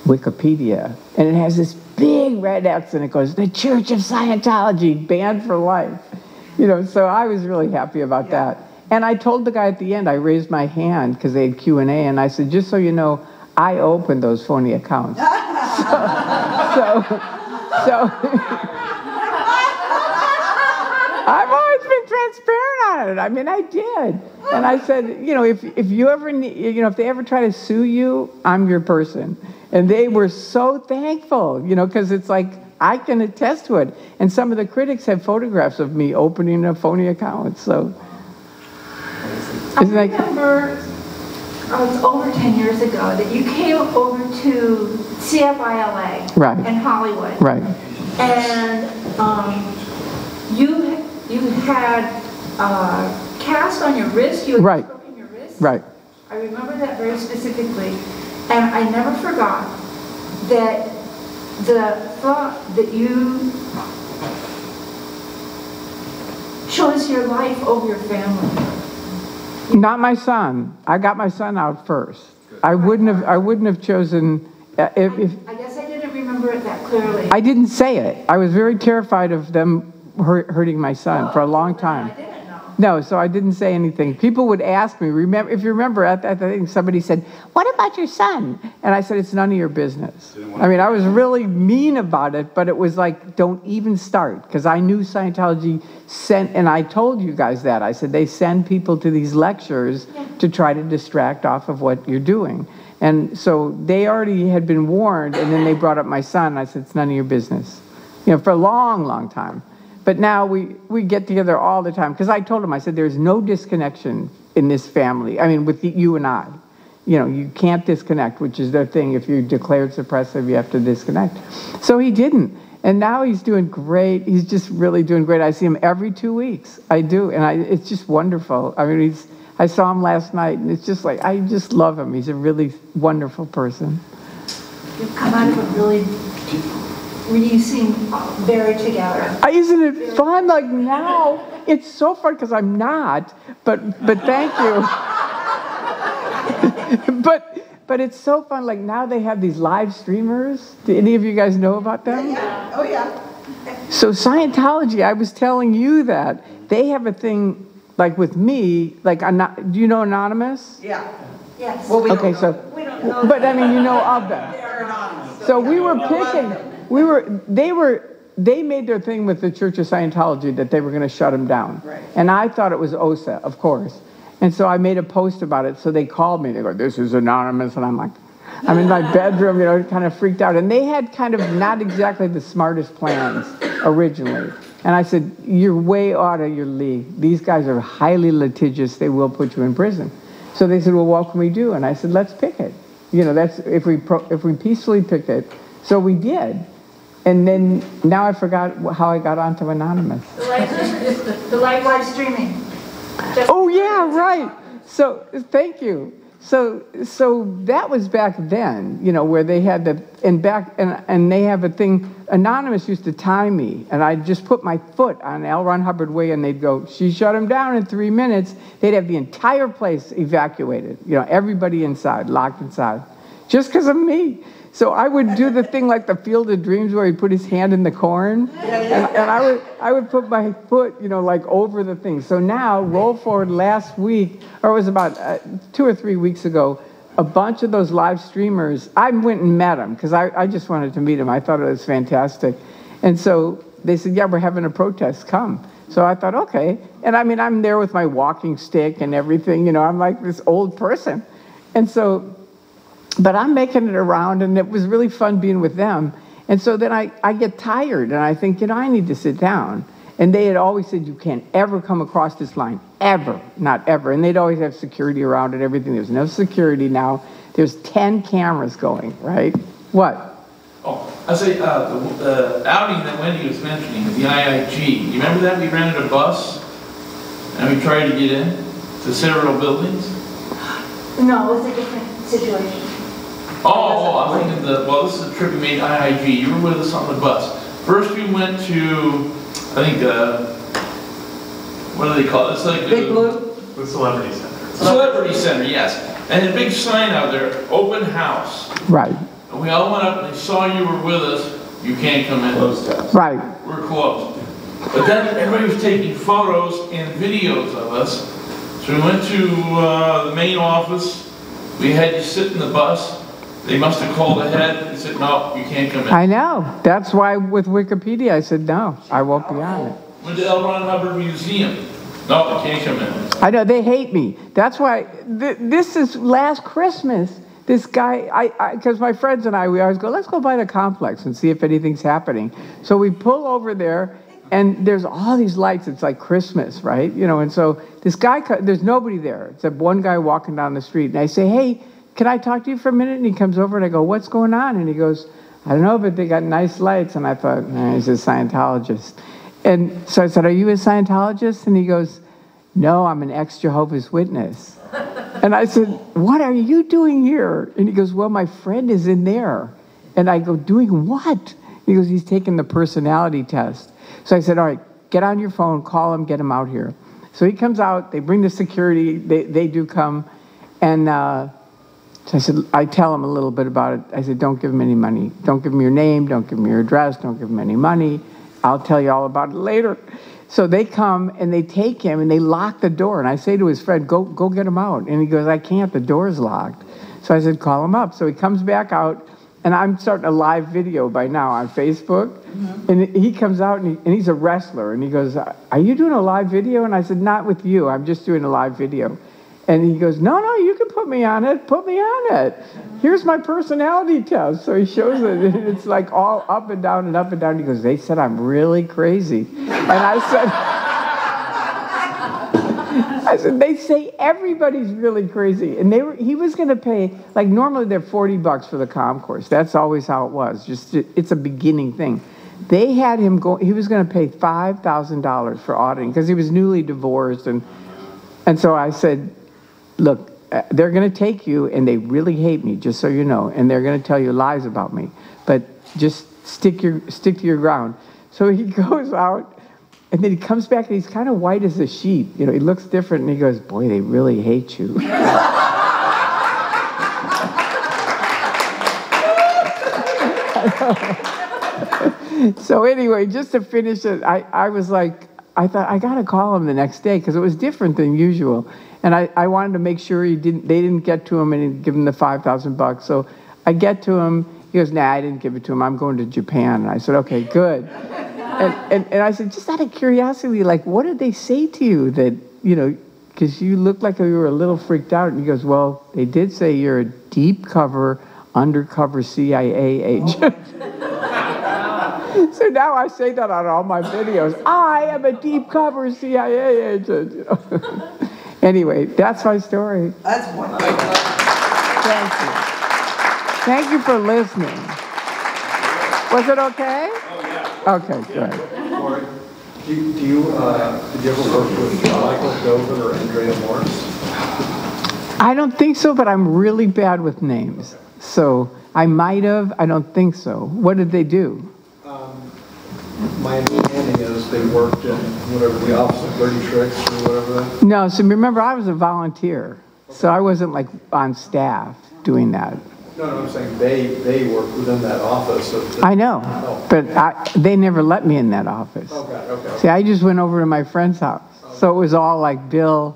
[SPEAKER 1] Wikipedia. And it has this big red X, and it goes, the Church of Scientology, banned for life. You know, so I was really happy about that. And I told the guy at the end, I raised my hand because they had Q&A, and I said, just so you know, I opened those phony accounts. so I've always been transparent on it. I mean, I did. And I said, you know, if you ever need, you know, if they ever try to sue you, I'm your person. And they were so thankful, you know, because it's like, I can attest to it. And some of the critics have photographs of me opening a phony account. So
[SPEAKER 6] I remember, it was over 10 years ago, that you came over to CFILA
[SPEAKER 1] right.
[SPEAKER 6] in Hollywood.
[SPEAKER 1] Right.
[SPEAKER 6] And you had a cast on your wrist. You had
[SPEAKER 1] right.
[SPEAKER 6] broken your wrist.
[SPEAKER 1] Right.
[SPEAKER 6] I remember that very specifically. And I never forgot that the thought that you chose your life over your family.
[SPEAKER 1] Not my son. I got my son out first. I wouldn't have chosen. If
[SPEAKER 6] I guess I didn't remember it that clearly.
[SPEAKER 1] I didn't say it. I was very terrified of them hurting my son for a long time.
[SPEAKER 6] I didn't know.
[SPEAKER 1] No, so I didn't say anything. People would ask me. Remember, if you remember, I think somebody said, "What about your son?" And I said, "It's none of your business." I mean, I was really mean about it, but it was like, don't even start, because I knew Scientology sent, and I told you guys that. I said they send people to these lectures to try to distract off of what you're doing. And so they already had been warned, and then they brought up my son. And I said, it's none of your business, you know, for a long, long time. But now we get together all the time, because I told him, I said, there's no disconnection in this family. I mean, with you and I. You know, you can't disconnect, which is their thing. If you're declared suppressive, you have to disconnect. So he didn't. And now he's doing great. He's just really doing great. I see him every 2 weeks. I do. And it's just wonderful. I mean, I saw him last night, and it's just like, I just love him. He's a really wonderful person.
[SPEAKER 6] You've come out of a really... You seem very together.
[SPEAKER 1] Isn't it fun? Like now, it's so fun because I'm not. But thank you. but it's so fun. Like now they have these live streamers. Do any of you guys know about them?
[SPEAKER 5] Yeah. Oh yeah.
[SPEAKER 1] So Scientology, I was telling you that they have a thing like with me. Like do you know Anonymous?
[SPEAKER 5] Yeah.
[SPEAKER 6] Yes.
[SPEAKER 5] Well, we
[SPEAKER 1] okay,
[SPEAKER 5] don't
[SPEAKER 1] so
[SPEAKER 5] know.
[SPEAKER 6] We don't know.
[SPEAKER 1] but I mean, you know of them.
[SPEAKER 5] They're anonymous.
[SPEAKER 1] So we were picking. They made their thing with the Church of Scientology that they were going to shut them down.
[SPEAKER 5] Right.
[SPEAKER 1] And I thought it was OSA, of course. And so I made a post about it. So they called me. They go, this is anonymous. And I'm like, I'm in my bedroom, you know, kind of freaked out. And they had kind of not exactly the smartest plans originally. And I said, you're way out of your league. These guys are highly litigious. They will put you in prison. So they said, well, what can we do? And I said, let's pick it. You know, that's if we peacefully picked it. So we did. And then now I forgot how I got onto Anonymous.
[SPEAKER 6] The live streaming.
[SPEAKER 1] Oh yeah, right. So thank you. So that was back then, you know, where they had the and they have a thing. Anonymous used to time me, and I'd just put my foot on L. Ron Hubbard Way, and they'd go, "She shut him down in 3 minutes." They'd have the entire place evacuated, you know, everybody inside, locked inside, just because of me. So I would do the thing like the Field of Dreams where he'd put his hand in the corn, and I would put my foot, you know, like over the thing. So now, roll forward last week, or it was about 2 or 3 weeks ago, a bunch of those live streamers, I went and met them because I just wanted to meet them. I thought it was fantastic. And so they said, yeah, we're having a protest, come. So I thought, okay. And I mean, I'm there with my walking stick and everything, you know, I'm like this old person. And so, but I'm making it around, and it was really fun being with them. And so then I get tired, and I think, you know, I need to sit down. And they had always said, you can't ever come across this line, ever, not ever. And they'd always have security around it, everything. There's no security now. There's 10 cameras going, right? What?
[SPEAKER 7] Oh, I say the outing that Wendy was mentioning with the IIG. You remember that? We rented a bus, and we tried to get in to several buildings.
[SPEAKER 6] No, it was a different situation.
[SPEAKER 7] Oh, I'm thinking well, this is a trip we made IIG. You were with us on the bus. First we went to, I think, what do they call it? It's like
[SPEAKER 5] Big Blue?
[SPEAKER 3] The Celebrity Center.
[SPEAKER 7] Celebrity Center, yes. And a big sign out there, open house.
[SPEAKER 1] Right.
[SPEAKER 7] And we all went up and they saw you were with us. You can't come in.
[SPEAKER 3] Closed house.
[SPEAKER 1] Right.
[SPEAKER 7] We're closed. But then everybody was taking photos and videos of us. So we went to the main office. We had you sit in the bus. They must have called ahead and said, no, you can't come in.
[SPEAKER 1] I know. That's why with Wikipedia I said, no, I won't be on it.
[SPEAKER 7] Went to L. Ron Hubbard Museum. No, you can't come in.
[SPEAKER 1] I know, they hate me. That's why, this is last Christmas. This guy, because my friends and I, we always go, let's go by the complex and see if anything's happening. So we pull over there, and there's all these lights. It's like Christmas, right? You know, and so this guy, there's nobody there except one guy walking down the street. And I say, hey, can I talk to you for a minute? And he comes over and I go, what's going on? And he goes, I don't know, but they got nice lights. And I thought, he's a Scientologist. And so I said, are you a Scientologist? And he goes, no, I'm an ex-Jehovah's Witness. And I said, what are you doing here? And he goes, well, my friend is in there. And I go, doing what? He goes, he's taking the personality test. So I said, all right, get on your phone, call him, get him out here. So he comes out, they bring the security, they do come. And so I said, I tell him a little bit about it. I said, don't give him any money. Don't give him your name, don't give him your address, don't give him any money. I'll tell you all about it later. So they come and they take him and they lock the door. And I say to his friend, go get him out. And he goes, I can't, the door's locked. So I said, call him up. So he comes back out, and I'm starting a live video by now on Facebook. Mm-hmm. And he comes out, and he's a wrestler. And he goes, are you doing a live video? And I said, not with you. I'm just doing a live video. And he goes, no, you can put me on it. Put me on it. Here's my personality test. So he shows it, and it's like all up and down and up and down. He goes, they said I'm really crazy. And I said, they say everybody's really crazy. And he was going to pay, like normally they're $40 for the comm course. That's always how it was. Just it's a beginning thing. They had him go, he was going to pay $5,000 for auditing because he was newly divorced. And so I said, look, they're going to take you, and they really hate me, just so you know, and they're going to tell you lies about me. But just stick to your ground. So he goes out, and then he comes back, and he's kind of white as a sheet. You know, he looks different, and he goes, boy, they really hate you. So anyway, just to finish it, I was like, I thought, I got to call him the next day, because it was different than usual. And I wanted to make sure they didn't get to him and give him the $5,000. So I get to him. He goes, nah, I didn't give it to him. I'm going to Japan. And I said, okay, good. And I said, just out of curiosity, like, what did they say to you that, you know, because you looked like you were a little freaked out. And he goes, well, they did say you're a deep cover, undercover CIA agent. So now I say that on all my videos. I am a deep cover CIA agent. You know? Anyway, that's my story.
[SPEAKER 5] That's wonderful.
[SPEAKER 1] Thank you. Thank you for listening. Was it okay?
[SPEAKER 3] Oh, yeah.
[SPEAKER 1] Okay, good.
[SPEAKER 3] Did you ever work with Michael Dover or Andrea Morris?
[SPEAKER 1] I don't think so, but I'm really bad with names. So I might have. I don't think so. What did they do?
[SPEAKER 3] My understanding is they worked in whatever the Office of Dirty Tricks or whatever that.
[SPEAKER 1] No, so remember, I was a volunteer. So I wasn't like on staff doing that.
[SPEAKER 3] No, I'm saying they worked within that office.
[SPEAKER 1] I know, but they never let me in that office.
[SPEAKER 3] Okay.
[SPEAKER 1] See, I just went over to my friend's house. So it was all like Bill.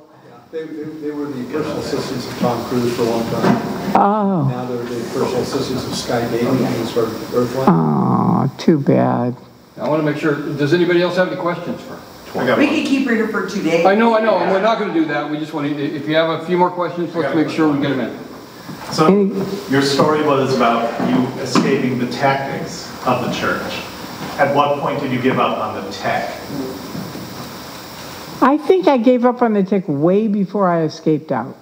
[SPEAKER 3] They were the personal assistants of Tom Cruise for a long time.
[SPEAKER 1] Oh.
[SPEAKER 3] Now they're the personal assistants of Sky Daily and sort of Earthline.
[SPEAKER 1] Oh, too bad.
[SPEAKER 8] I want to make sure, does anybody else have any questions for?
[SPEAKER 5] We could keep her here for 2 days.
[SPEAKER 8] I know, and we're not going to do that. We just want to, if you have a few more questions, let's make sure we get them in.
[SPEAKER 9] So your story was about you escaping the tactics of the church. At what point did you give up on the tech?
[SPEAKER 1] I think I gave up on the tech way before I escaped out.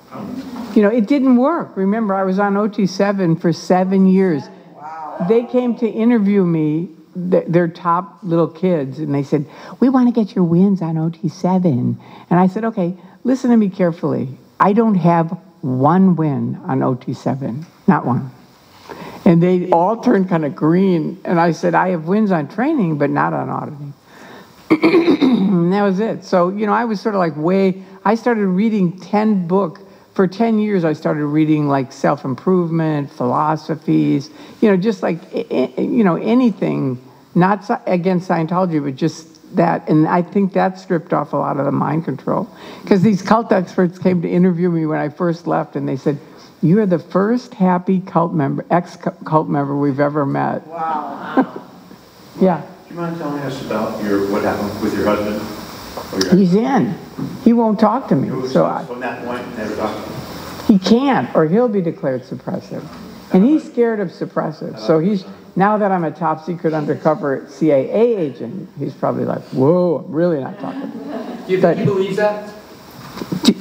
[SPEAKER 1] You know, it didn't work. Remember, I was on OT7 for 7 years. Wow. They came to interview me, their top little kids, and they said, we want to get your wins on OT7. And I said, okay, listen to me carefully. I don't have one win on OT7, not one. And they all turned kind of green. And I said, I have wins on training, but not on auditing. And that was it. So, you know, I was sort of like I started reading 10 books. For 10 years, I started reading like self-improvement, philosophies, you know, just like, you know, anything, not against Scientology, but just that. And I think that stripped off a lot of the mind control. Because these cult experts came to interview me when I first left, and they said, you are the first happy cult member, ex-cult member we've ever met.
[SPEAKER 5] Wow.
[SPEAKER 1] Yeah.
[SPEAKER 3] Do you mind telling us about what happened with your husband?
[SPEAKER 1] He's in. He won't talk to me. So
[SPEAKER 3] from that point, never talked to him.
[SPEAKER 1] He can't, or he'll be declared suppressive. And he's scared of suppressive. So now that I'm a top secret undercover CIA agent, he's probably like, whoa, I'm really not talking to him.
[SPEAKER 8] Do you think he believes that?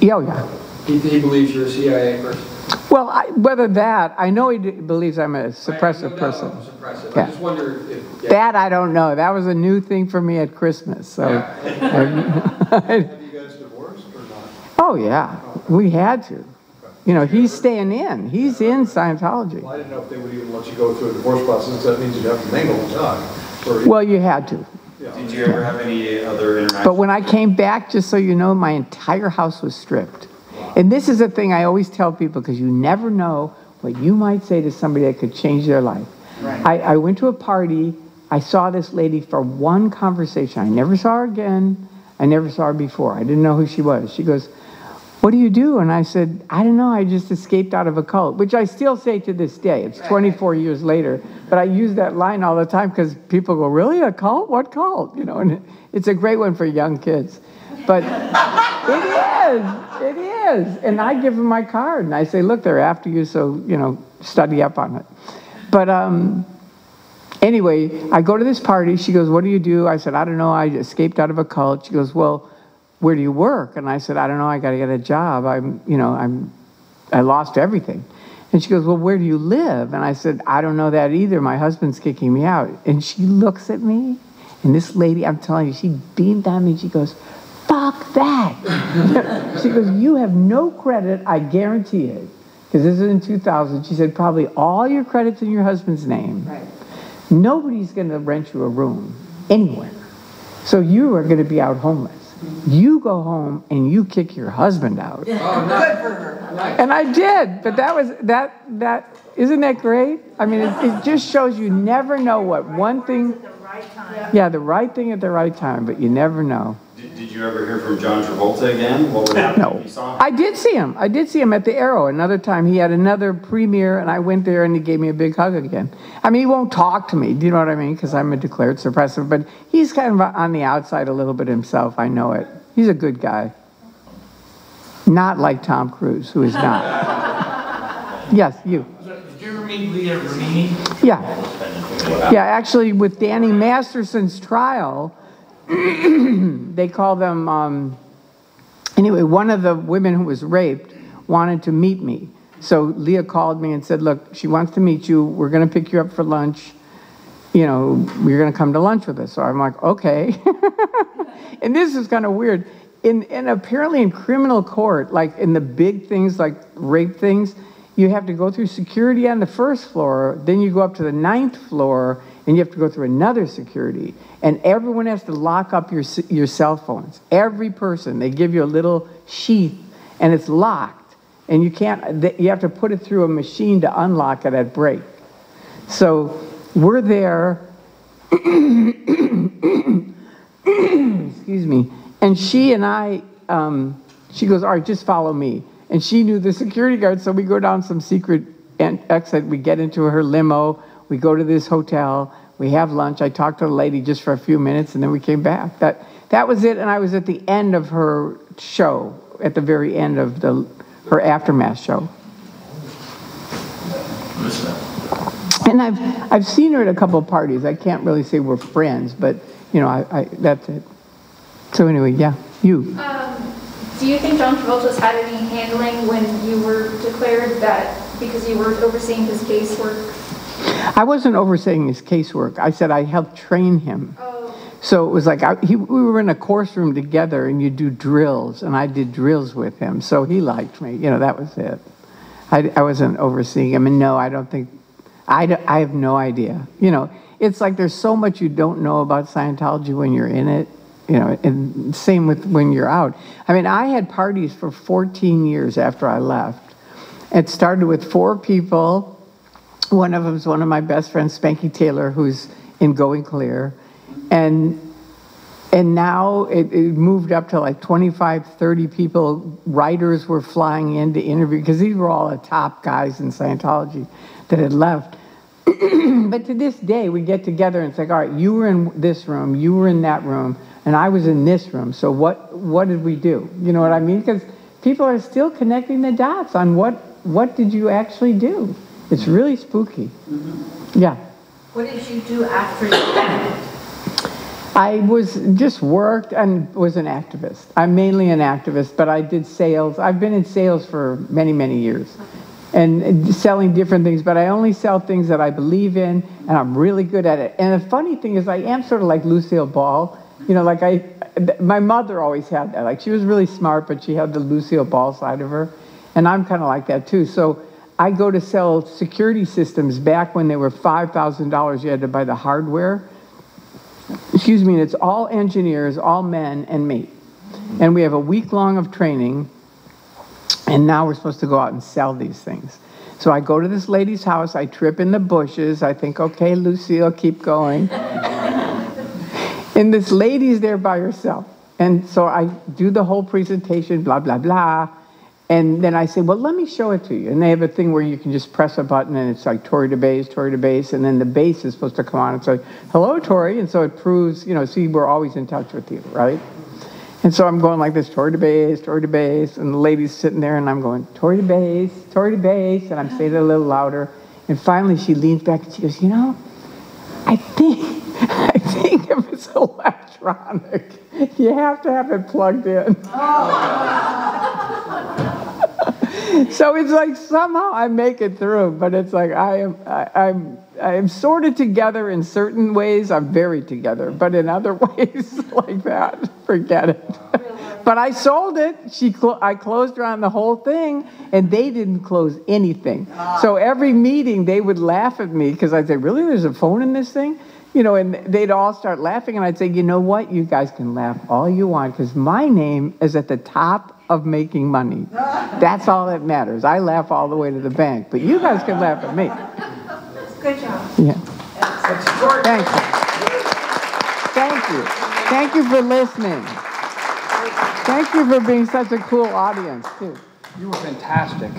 [SPEAKER 1] Oh, yeah.
[SPEAKER 8] He believes you're a CIA person?
[SPEAKER 1] Well, whether that, I know he believes I'm a suppressive person.
[SPEAKER 8] Suppressive.
[SPEAKER 1] Yeah.
[SPEAKER 8] I just wonder if... Yeah.
[SPEAKER 1] That I don't know. That was a new thing for me at Christmas. So.
[SPEAKER 8] Yeah.
[SPEAKER 3] Have you guys divorced or not?
[SPEAKER 1] Oh, yeah. We had to. You know, he's staying in. He's in Scientology.
[SPEAKER 3] Well, I didn't know if they would even let you go through a divorce process. That means you'd have to mingle and talk.
[SPEAKER 1] Well, you had to.
[SPEAKER 10] Did you ever have any other interactions?
[SPEAKER 1] But when I came back, just so you know, my entire house was stripped. And this is a thing I always tell people, because you never know what you might say to somebody that could change their life. Right. I went to a party. I saw this lady for one conversation. I never saw her again. I never saw her before. I didn't know who she was. She goes, what do you do? And I said, I don't know. I just escaped out of a cult, which I still say to this day. It's 24 years later. But I use that line all the time because people go, really, a cult? What cult? You know, and it's a great one for young kids. But it is. And I give them my card, and I say, look, they're after you, so, you know, study up on it. But anyway, I go to this party. She goes, what do you do? I said, I don't know. I escaped out of a cult. She goes, well, where do you work? And I said, I don't know. I got to get a job. I lost everything. And she goes, well, where do you live? And I said, I don't know that either. My husband's kicking me out. And she looks at me, and this lady, I'm telling you, she beamed on me. She goes, fuck that. She goes, you have no credit, I guarantee it. Because this is in 2000. She said, probably all your credit's in your husband's name. Right. Nobody's going to rent you a room anywhere. So you are going to be out homeless. You go home and you kick your husband out.
[SPEAKER 5] Oh, good for her.
[SPEAKER 1] And I did, but that isn't that great? I mean, it just shows you never know what one thing.
[SPEAKER 6] At the right time.
[SPEAKER 1] Yeah, the right thing at the right time, but you never know.
[SPEAKER 10] Did you ever hear from John Travolta again? What would happen if you saw him?
[SPEAKER 1] I did see him. I did see him at the Arrow another time. He had another premiere, and I went there, and he gave me a big hug again. I mean, he won't talk to me, do you know what I mean? Because I'm a declared suppressive, but he's kind of on the outside a little bit himself. I know it. He's a good guy. Not like Tom Cruise, who is not. Yes, you.
[SPEAKER 7] Did you ever meet Leah Remini?
[SPEAKER 1] Yeah. Yeah, actually, with Danny Masterson's trial, they call them, anyway, one of the women who was raped wanted to meet me. So Leah called me and said, look, she wants to meet you. We're going to pick you up for lunch. You know, you're going to come to lunch with us. So I'm like, okay. And this is kind of weird. Apparently in criminal court, like in the big things, like rape things, you have to go through security on the first floor, then you go up to the 9th floor, and you have to go through another security. And everyone has to lock up your cell phones. Every person, they give you a little sheath, and it's locked. And you have to put it through a machine to unlock it at break. So we're there, excuse me, and she and I, she goes, all right, just follow me. And she knew the security guard, so we go down some secret exit. We get into her limo. We go to this hotel. We have lunch. I talked to the lady just for a few minutes, and then we came back. That was it, and I was at the end of her show, at the very end of her aftermath show. And I've seen her at a couple of parties. I can't really say we're friends, but, you know, that's it. So anyway, yeah, you.
[SPEAKER 6] Do you think John Travolta's had any handling when you were declared that because you were overseeing his casework?
[SPEAKER 1] I wasn't overseeing his casework. I said I helped train him.
[SPEAKER 6] Oh.
[SPEAKER 1] So it was like we were in a course room together, and you do drills, and I did drills with him. So he liked me. You know, that was it. I wasn't overseeing him, and no, I don't think. I have no idea. You know, it's like there's so much you don't know about Scientology when you're in it. You know, and same with when you're out. I mean, I had parties for 14 years after I left. It started with 4 people. One of them is one of my best friends, Spanky Taylor, who's in Going Clear. And now it moved up to like 25, 30 people. Writers were flying in to interview, because these were all the top guys in Scientology that had left. But to this day, we get together and it's like, all right, you were in this room, you were in that room, and I was in this room. So what did we do? You know what I mean? Because people are still connecting the dots on what did you actually do. It's really spooky. Mm-hmm. Yeah.
[SPEAKER 6] What did you do after you left?
[SPEAKER 1] I just worked and was an activist. I'm mainly an activist, but I did sales. I've been in sales for many, many years. And selling different things, but I only sell things that I believe in, and I'm really good at it. And the funny thing is, I am sort of like Lucille Ball. You know, like my mother always had that. Like, she was really smart, but she had the Lucille Ball side of her. And I'm kind of like that too. So I go to sell security systems back when they were $5,000. You had to buy the hardware. Excuse me, and it's all engineers, all men, and me. And we have a week long of training. And now we're supposed to go out and sell these things. So I go to this lady's house. I trip in the bushes. I think, okay, Lucille, keep going. And this lady's there by herself. And so I do the whole presentation, blah, blah, blah. And then I say, well, let me show it to you. And they have a thing where you can just press a button, and it's like Tory to base, Tory to base. And then the bass is supposed to come on. It's like, hello, Tory. And so it proves, you know, see, we're always in touch with you, right? And so I'm going like this, Tory to base, and the lady's sitting there, and I'm going, Tory to base, and I'm saying it a little louder. And finally she leans back and she goes, you know, I think if it's electronic, you have to have it plugged in. So it's like somehow I make it through, but it's like I'm sort of together in certain ways. I'm very together, but in other ways like that, forget it. But I sold it. I closed her on the whole thing, and they didn't close anything. So every meeting they would laugh at me because I'd say, really, there's a phone in this thing? You know, and they'd all start laughing, and I'd say, you know what? You guys can laugh all you want, because my name is at the top of making money. That's all that matters. I laugh all the way to the bank, but you guys can laugh at me.
[SPEAKER 6] Good job.
[SPEAKER 1] Yeah. Thank you. Thank you. Thank you for listening. Thank you for being such a cool audience, too.
[SPEAKER 8] You were fantastic.